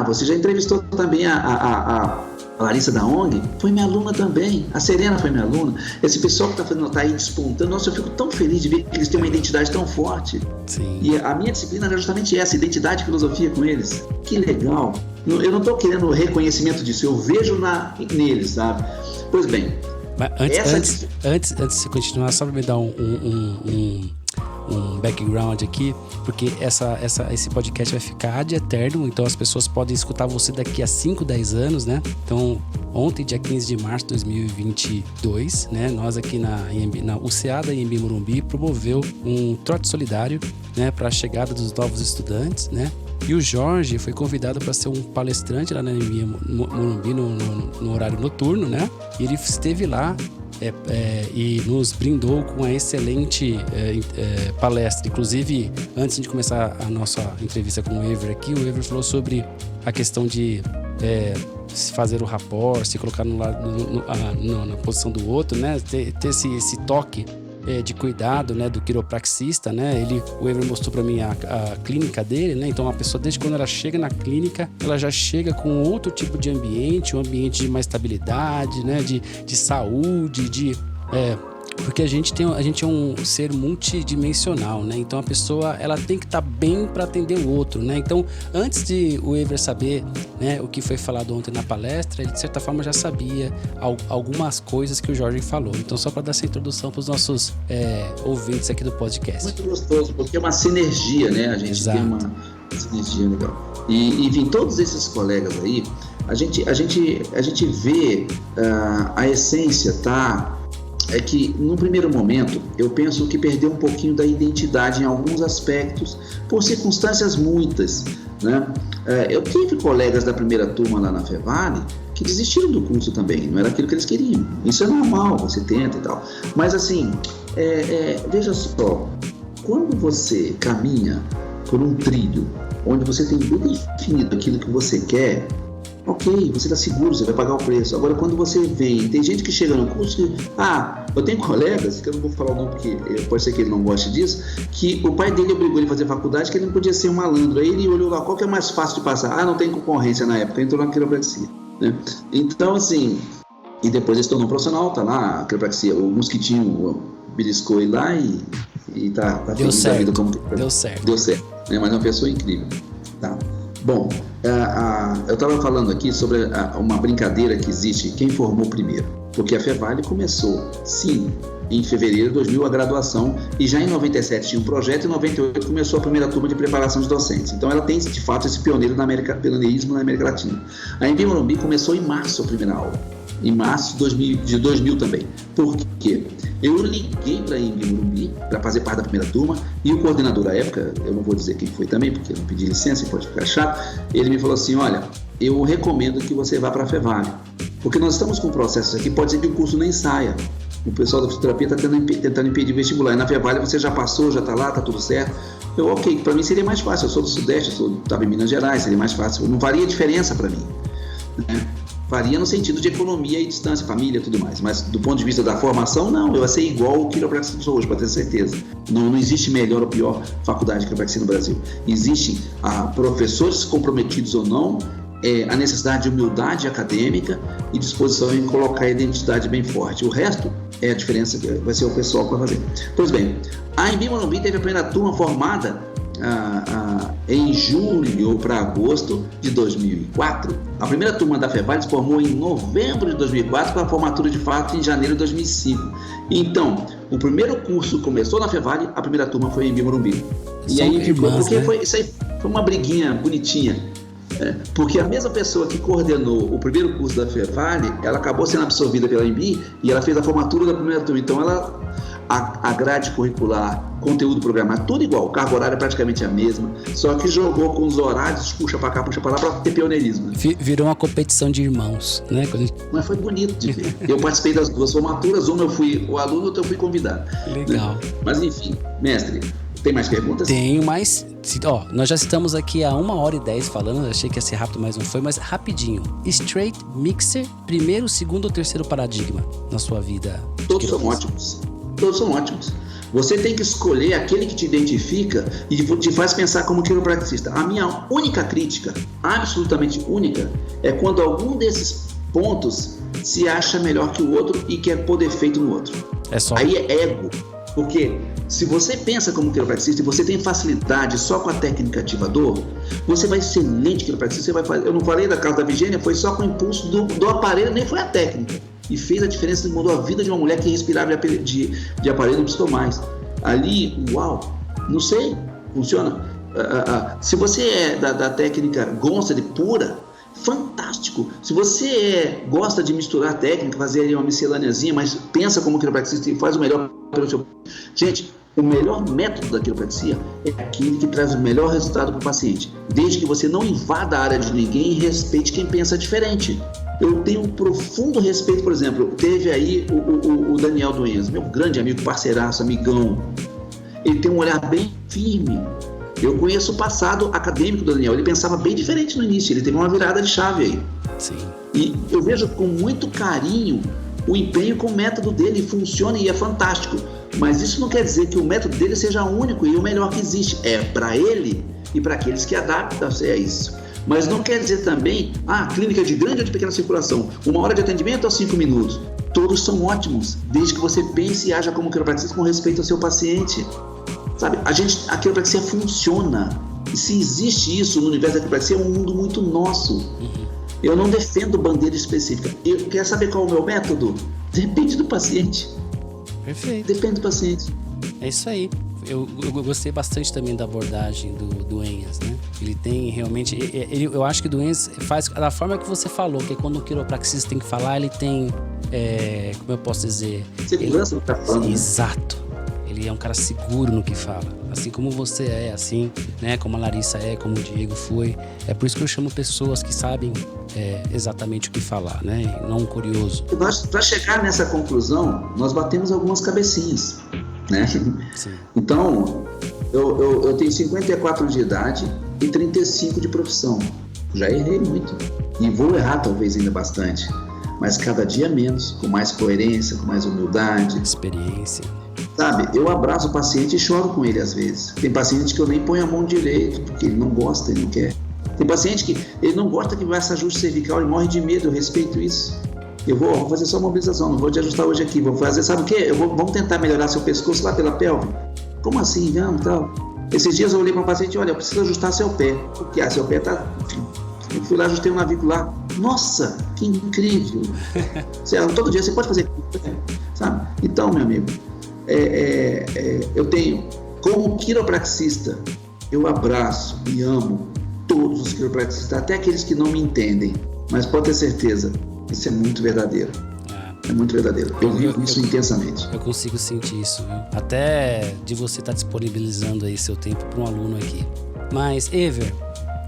Você já entrevistou também a Larissa da ONG? Foi minha aluna também. A Serena foi minha aluna. Esse pessoal que tá aí despontando, nossa, eu fico tão feliz de ver que eles têm uma identidade tão forte. Sim. E a minha disciplina era justamente essa, identidade e filosofia com eles. Que legal. Eu não estou querendo reconhecimento disso, eu vejo neles, sabe? Pois bem, mas antes de você continuar, só para me dar um background aqui, porque esse podcast vai ficar ad eterno, então as pessoas podem escutar você daqui a 5, 10 anos, né? Então, ontem, dia 15 de março de 2022, né? Nós aqui na UCA da Anhembi Morumbi promoveu um trote solidário, né? Para a chegada dos novos estudantes, né? E o Jorge foi convidado para ser um palestrante lá na Anhembi Morumbi no horário noturno, né? E ele esteve lá e nos brindou com uma excelente palestra. Inclusive, antes de começar a nossa entrevista com o Ever aqui, o Ever falou sobre a questão de se fazer o rapport, se colocar na posição do outro, né? Ter esse toque de cuidado, né, do quiropraxista, né? O Ever mostrou para mim a clínica dele, né? Então a pessoa, desde quando ela chega na clínica, ela já chega com outro tipo de ambiente, um ambiente de mais estabilidade, né? De saúde, porque a gente é um ser multidimensional, né? Então a pessoa, ela tem que estar bem para atender o outro, né? Então, antes de o Ever saber, né, o que foi falado ontem na palestra, ele de certa forma já sabia algumas coisas que o Jorge falou. Então, só para dar essa introdução para os nossos ouvintes aqui do podcast. Muito gostoso, porque é uma sinergia, né? A gente Exato. Tem uma sinergia legal. E enfim, todos esses colegas aí, a gente vê a essência, tá? É que, num primeiro momento, eu penso que perdeu um pouquinho da identidade em alguns aspectos, por circunstâncias muitas, né? Eu tive colegas da primeira turma lá na Fevale que desistiram do curso também, não era aquilo que eles queriam. Isso é normal, você tenta e tal. Mas, assim, veja só, quando você caminha por um trilho onde você tem bem definido aquilo que você quer, ok, você está seguro, você vai pagar o preço. Agora, quando você vem, tem gente que chega no curso que, eu tenho colegas, que eu não vou falar o nome porque pode ser que ele não goste disso, que o pai dele obrigou ele a fazer faculdade, que ele não podia ser um malandro. Aí ele olhou lá, qual que é mais fácil de passar? Não tem concorrência na época, entrou na quiropraxia, né? Então, assim, e depois ele se tornou um profissional, tá lá, a quiropraxia, o mosquitinho beliscou ele lá e tá feliz da vida como Deu certo. Deu certo, né? Mas é uma pessoa incrível, tá? Bom, eu estava falando aqui sobre uma brincadeira que existe, quem formou primeiro, porque a Fevale começou, sim, em fevereiro de 2000 a graduação, e já em 97 tinha um projeto, e em 98 começou a primeira turma de preparação de docentes. Então ela tem, de fato, esse pioneirismo na América Latina. A Anhembi Morumbi começou em março a primeira aula, em março de 2000 também. Por quê? Eu liguei para a Anhembi Morumbi para fazer parte da primeira turma, e o coordenador à época, eu não vou dizer quem foi também, porque eu não pedi licença e pode ficar chato, ele me falou assim, olha, eu recomendo que você vá para a Fevale, porque nós estamos com processos aqui, pode ser que o curso nem saia. O pessoal da fisioterapia está tentando impedir o vestibular, e na Fevale você já passou, já está lá, está tudo certo. Ok, para mim seria mais fácil, eu sou do Sudeste, estava em Minas Gerais, seria mais fácil, não faria diferença para mim, né? Faria no sentido de economia e distância, família e tudo mais. Mas do ponto de vista da formação, não. Eu ia ser igual o quiropraxista que sou hoje, para ter certeza. Não existe melhor ou pior faculdade de quiropraxia no Brasil. Existem professores comprometidos ou não, a necessidade de humildade acadêmica e disposição em colocar a identidade bem forte. O resto a diferença vai ser o pessoal que vai fazer. Pois bem, a Anhembi Morumbi teve a primeira turma formada em julho para agosto de 2004. A primeira turma da Fevale se formou em novembro de 2004, com a formatura de fato em janeiro de 2005. Então, o primeiro curso começou na Fevale, a primeira turma foi em Anhembi Morumbi. E aí ficou, porque isso aí foi uma briguinha bonitinha. Porque a mesma pessoa que coordenou o primeiro curso da Fevale, ela acabou sendo absorvida pela EMB e ela fez a formatura da primeira turma. Então, a grade curricular, conteúdo programado, tudo igual, carga horária é praticamente a mesma, só que jogou com os horários, puxa pra cá, puxa pra lá, pra ter pioneirismo. Virou uma competição de irmãos, né? Mas foi bonito de ver. Eu participei das duas formaturas, uma eu fui o aluno, outra eu fui convidado. Legal. Né? Mas enfim, mestre, tem mais perguntas? Tenho, mas nós já estamos aqui há 1h10 falando, achei que ia ser rápido, mas não foi, mas rapidinho. Straight Mixer, primeiro, segundo ou terceiro paradigma na sua vida? Todos são ótimos. Todos são ótimos. Você tem que escolher aquele que te identifica e te faz pensar como quiropraxista. A minha única crítica, absolutamente única, é quando algum desses pontos se acha melhor que o outro e quer pôr defeito no outro. Aí é ego. Porque se você pensa como quiropraxista e você tem facilidade só com a técnica ativador, você vai ser excelente quiropraxista. Você vai fazer, eu não falei da causa da Vigênia, foi só com o impulso do aparelho, nem foi a técnica. E fez a diferença, mudou a vida de uma mulher que respirava de aparelho, não precisou mais. Ali, uau, não sei, funciona. Se você é da técnica Gonçalves pura, fantástico. Se você gosta de misturar técnica, fazer ali uma miscelâneazinha, mas pensa como quiropraxista e faz o melhor pelo seu... Gente, o melhor método da quiropraxia é aquele que traz o melhor resultado para o paciente, desde que você não invada a área de ninguém e respeite quem pensa diferente. Eu tenho um profundo respeito, por exemplo, teve aí o Daniel Duenz, meu grande amigo, parceiraço, amigão. Ele tem um olhar bem firme. Eu conheço o passado acadêmico do Daniel, ele pensava bem diferente no início, ele teve uma virada de chave aí. Sim. E eu vejo com muito carinho o empenho com o método dele, funciona e é fantástico. Mas isso não quer dizer que o método dele seja único e o melhor que existe. É para ele e para aqueles que adaptam-se a isso. Mas não quer dizer também, clínica de grande ou de pequena circulação, 1 hora de atendimento ou 5 minutos. Todos são ótimos, desde que você pense e haja como quiropraxista com respeito ao seu paciente. Sabe, a quiropraxia funciona. E se existe isso no universo da quiropraxia, é um mundo muito nosso. Eu não defendo bandeira específica. Eu quero saber qual é o meu método? Depende do paciente. Perfeito. Depende do paciente. É isso aí. Eu gostei bastante também da abordagem do Enhas, né? Ele tem realmente... eu acho que o Enhas faz da forma que você falou, que é quando o quiropraxista tem que falar, ele tem... como eu posso dizer? Segurança no que tá falando. Exato. Ele é um cara seguro no que fala. Assim como você é, assim, né? Como a Larissa é, como o Diego foi. É por isso que eu chamo pessoas que sabem exatamente o que falar, né? E não um curioso. Para chegar nessa conclusão, nós batemos algumas cabecinhas, né? Sim. Então, eu tenho 54 anos de idade e 35 de profissão. Já errei muito. E vou errar talvez ainda bastante. Mas cada dia menos, com mais coerência, com mais humildade. Experiência. Sabe, eu abraço o paciente e choro com ele às vezes. Tem paciente que eu nem ponho a mão direito, porque ele não gosta, ele não quer. Tem paciente que ele não gosta que faça ajuste cervical, ele morre de medo, eu respeito isso. Eu vou fazer só mobilização, não vou te ajustar hoje aqui, vou fazer, sabe o quê? Vamos tentar melhorar seu pescoço lá pela pelve. Como assim? Não, tal. Esses dias eu olhei para um paciente, olha, eu preciso ajustar seu pé. Porque seu pé tá... Eu fui lá, ajustei um navicular. Nossa, que incrível. Todo dia você pode fazer, sabe? Então, meu amigo, eu tenho, como quiropraxista, eu abraço e amo todos os quiropraxistas, até aqueles que não me entendem, mas pode ter certeza, isso é muito verdadeiro. É muito verdadeiro. Eu vivo isso intensamente. Eu consigo sentir isso, viu? Até de você estar disponibilizando aí seu tempo para um aluno aqui. Mas, Ever,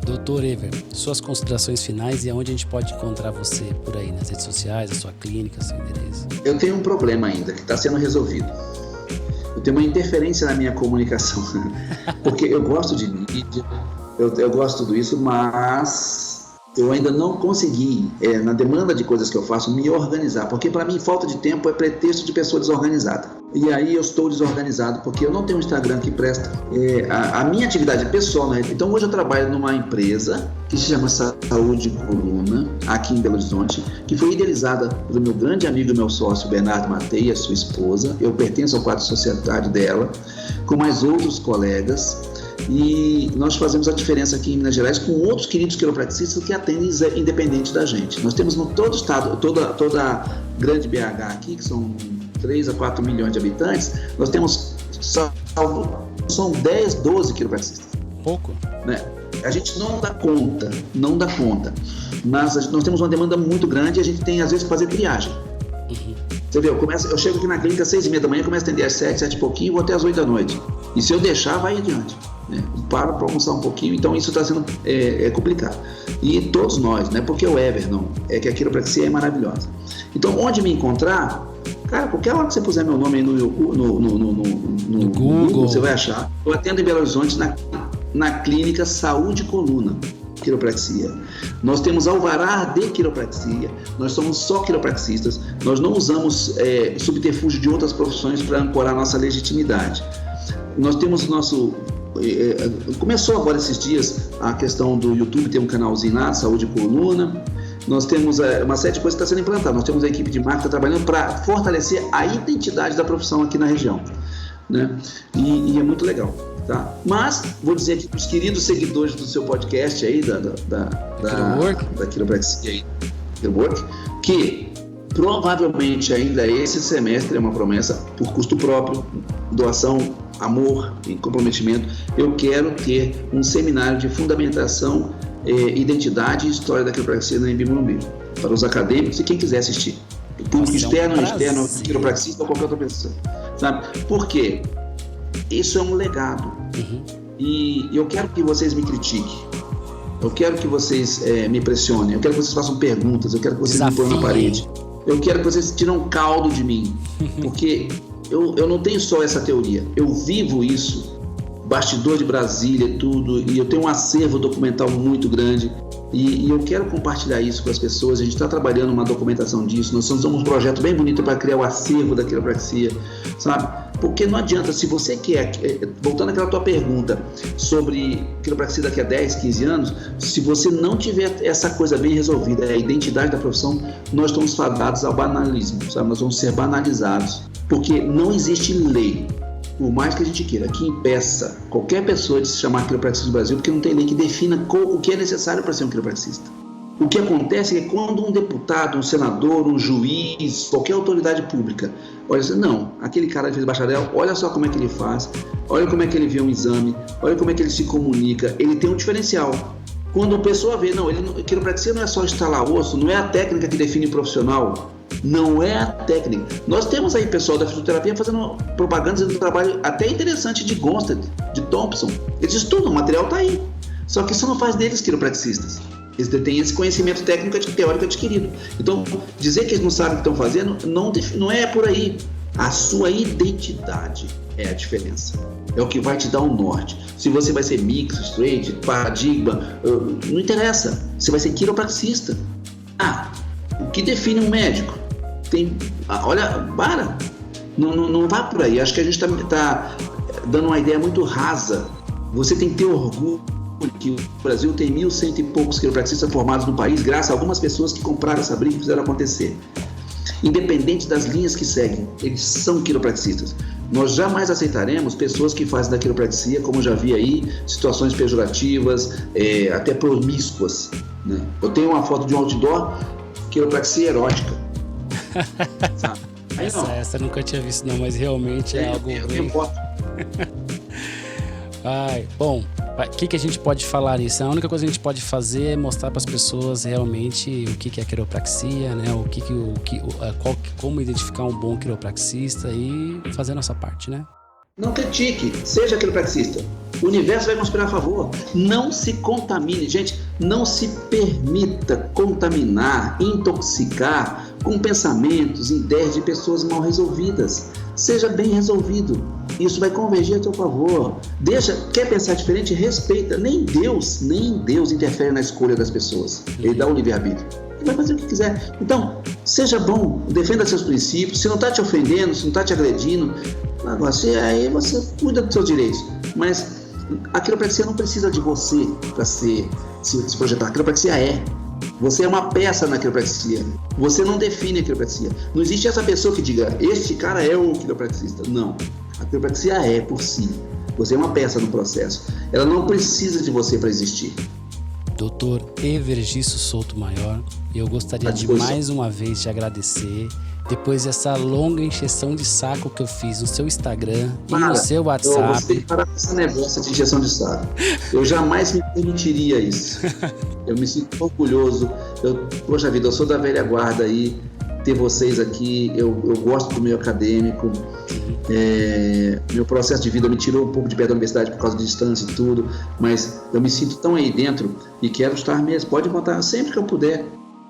Dr. Ever, suas considerações finais e aonde a gente pode encontrar você por aí, nas redes sociais, a sua clínica, seu endereço. Eu tenho um problema ainda que está sendo resolvido. Eu tenho uma interferência na minha comunicação, porque eu gosto de mídia, eu gosto de tudo isso, mas eu ainda não consegui, na demanda de coisas que eu faço, me organizar, porque para mim falta de tempo é pretexto de pessoa desorganizada. E aí eu estou desorganizado, porque eu não tenho um Instagram que presta. A minha atividade pessoal, né? Então hoje eu trabalho numa empresa que se chama Saúde Coluna, aqui em Belo Horizonte, que foi idealizada pelo meu grande amigo e meu sócio, Bernardo Matei, a sua esposa. Eu pertenço ao quadro de sociedade dela, com mais outros colegas. E nós fazemos a diferença aqui em Minas Gerais com outros queridos quiropraxistas que atendem independente da gente. Nós temos no todo o estado, toda a grande BH aqui, que são 3 a 4 milhões de habitantes, nós temos são 10, 12 quiropraxistas. Pouco? Né? A gente não dá conta. Mas nós temos uma demanda muito grande e a gente tem, às vezes, que fazer triagem. Você vê, eu chego aqui na clínica às 6h30 da manhã, começo a atender às 7 e pouquinho e vou até às 8 da noite. E se eu deixar, vai adiante. Paro para almoçar um pouquinho, então isso está sendo complicado. E todos nós, não é porque o Ever, não, é que a quiropraxia é maravilhosa. Então, onde me encontrar, cara, qualquer hora que você puser meu nome aí no Google, você vai achar. Eu atendo em Belo Horizonte na clínica Saúde Coluna, quiropraxia. Nós temos alvará de quiropraxia, nós somos só quiropraxistas, nós não usamos subterfúgio de outras profissões para ancorar nossa legitimidade. Nós temos começou agora esses dias a questão do YouTube, tem um canalzinho lá, Saúde Coluna. Nós temos uma série de coisas que está sendo implantada. Nós temos a equipe de marketing trabalhando para fortalecer a identidade da profissão aqui na região, né? E é muito legal, tá? Mas vou dizer aqui para os queridos seguidores do seu podcast aí, da quiropraxia aí, Quirowork, que provavelmente ainda esse semestre é uma promessa por custo próprio, doação, amor e comprometimento. Eu quero ter um seminário de fundamentação, identidade e história da quiropraxia na Embi Morumbi, para os acadêmicos e quem quiser assistir. Público externo, quiropraxista ou qualquer outra pessoa. Sabe? Por quê? Isso é um legado. E eu quero que vocês me critiquem. Eu quero que vocês me pressionem. Eu quero que vocês façam perguntas. Eu quero que vocês me ponham na parede. Eu quero que vocês tirem um caldo de mim. Porque eu não tenho só essa teoria. Eu vivo isso. Bastidor de Brasília e tudo. E eu tenho um acervo documental muito grande. E eu quero compartilhar isso com as pessoas. A gente está trabalhando uma documentação disso. Nós somos um projeto bem bonito para criar o acervo da quiropraxia, sabe? Porque não adianta, se você quer, voltando àquela tua pergunta sobre quiropraxia daqui a 10, 15 anos, se você não tiver essa coisa bem resolvida, a identidade da profissão, nós estamos fadados ao banalismo, sabe? Nós vamos ser banalizados, porque não existe lei, por mais que a gente queira, que impeça qualquer pessoa de se chamar quiropraxista no Brasil, porque não tem lei que defina o que é necessário para ser um quiropraxista. O que acontece é que quando um deputado, um senador, um juiz, qualquer autoridade pública, olha assim, não, aquele cara que fez bacharel, olha só como é que ele faz, olha como é que ele vê um exame, olha como é que ele se comunica, ele tem um diferencial. Quando a pessoa vê, não, quiropraxia não é só instalar osso, não é a técnica que define o profissional, não é a técnica. Nós temos aí pessoal da fisioterapia fazendo propagandas de um trabalho até interessante de Gonstead, de Thompson. Eles estudam, o material está aí. Só que isso não faz deles quiropraxistas. Eles têm esse conhecimento técnico teórico adquirido. Então, dizer que eles não sabem o que estão fazendo não é por aí. A sua identidade é a diferença. É o que vai te dar um norte. Se você vai ser mix, straight, paradigma, não interessa. Você vai ser quiropraxista. O que define um médico? Não vá por aí. Acho que a gente está dando uma ideia muito rasa. Você tem que ter orgulho que o Brasil tem 1.100 e poucos quiropraxistas formados no país, graças a algumas pessoas que compraram essa briga e fizeram acontecer. Independente das linhas que seguem, eles são quiropraxistas. Nós jamais aceitaremos pessoas que fazem da quiropraxia, como já vi aí, situações pejorativas, até promíscuas, né? Eu tenho uma foto de um outdoor, quiropraxia erótica. Sabe? Essa eu nunca tinha visto não, mas realmente é algo bem... Bom, o que a gente pode falar nisso? A única coisa que a gente pode fazer é mostrar para as pessoas realmente o que é quiropraxia, né? Como identificar um bom quiropraxista e fazer a nossa parte, né? Não critique, seja quiropraxista. O universo vai conspirar a favor. Não se contamine, gente. Não se permita contaminar, intoxicar com pensamentos, ideias de pessoas mal resolvidas. Seja bem resolvido. Isso vai convergir a seu favor. Quer pensar diferente? Respeita. Nem Deus interfere na escolha das pessoas. Ele dá o livre-arbítrio. Ele vai fazer o que quiser. Então, seja bom, defenda seus princípios. Se não está te ofendendo, se não está te agredindo, aí você cuida dos seus direitos. Mas a quiropraxia não precisa de você para se projetar. A quiropraxia é. Você é uma peça na quiropraxia. Você não define a quiropraxia. Não existe essa pessoa que diga, este cara é o quiropraxista. Não. A quiropraxia é por si. Você é uma peça no processo. Ela não precisa de você para existir. Dr. Evergisto Souto Maior. Eu gostaria de mais uma vez te agradecer. Depois dessa longa encheção de saco que eu fiz no seu Instagram e no seu WhatsApp. Você tem que parar com esse negócio de encheção de saco. Eu jamais me permitiria isso. Eu me sinto orgulhoso. Poxa vida, eu sou da velha guarda aí. Ter vocês aqui, eu gosto do meio acadêmico. Meu processo de vida me tirou um pouco de perto da universidade por causa de distância e tudo, mas eu me sinto tão aí dentro e quero estar mesmo. Pode contar sempre que eu puder.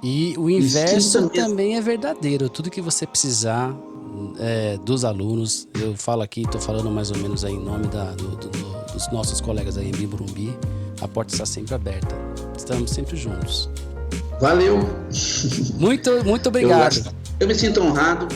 E o inverso também é verdadeiro. Tudo que você precisar dos alunos, eu falo aqui, estou falando mais ou menos aí em nome dos nossos colegas aí em Morumbi, a porta está sempre aberta. Estamos sempre juntos. Valeu! Muito obrigado. Eu me sinto honrado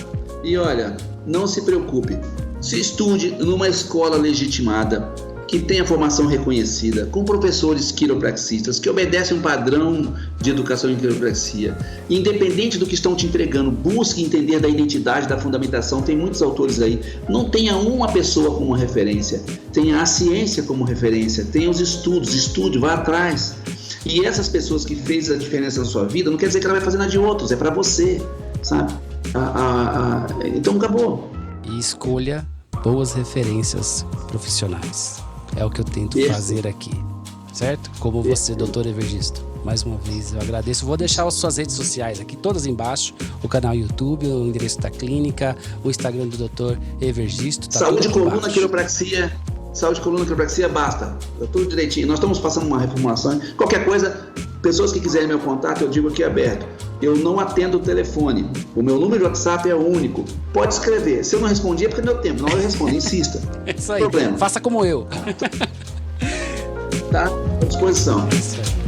e olha, não se preocupe. Se estude numa escola legitimada, que tenha formação reconhecida, com professores quiropraxistas, que obedecem um padrão de educação em quiropraxia. Independente do que estão te entregando, busque entender da identidade, da fundamentação. Tem muitos autores aí. Não tenha uma pessoa como referência. Tenha a ciência como referência. Tenha os estudos. Estude, vá atrás. E essas pessoas que fez a diferença na sua vida, não quer dizer que ela vai fazer na de outros. É para você, sabe? Então acabou. E escolha boas referências profissionais. É o que eu tento fazer aqui, certo? Como você, Dr. Evergisto. Mais uma vez eu agradeço. Vou deixar as suas redes sociais aqui, todas embaixo. O canal YouTube, o endereço da clínica, o Instagram do Dr. Evergisto. Tá Saúde, coluna, quiropraxia. Saúde, coluna, quiropraxia, basta. Tá tudo direitinho. Nós estamos passando uma reformulação. Qualquer coisa, pessoas que quiserem meu contato, eu digo aqui aberto. Eu não atendo o telefone. O meu número de WhatsApp é o único. Pode escrever. Se eu não respondi é porque não deu tempo. Na hora eu respondo. Insista. É isso aí. Problema. Faça como eu. Tá? À disposição. Isso aí.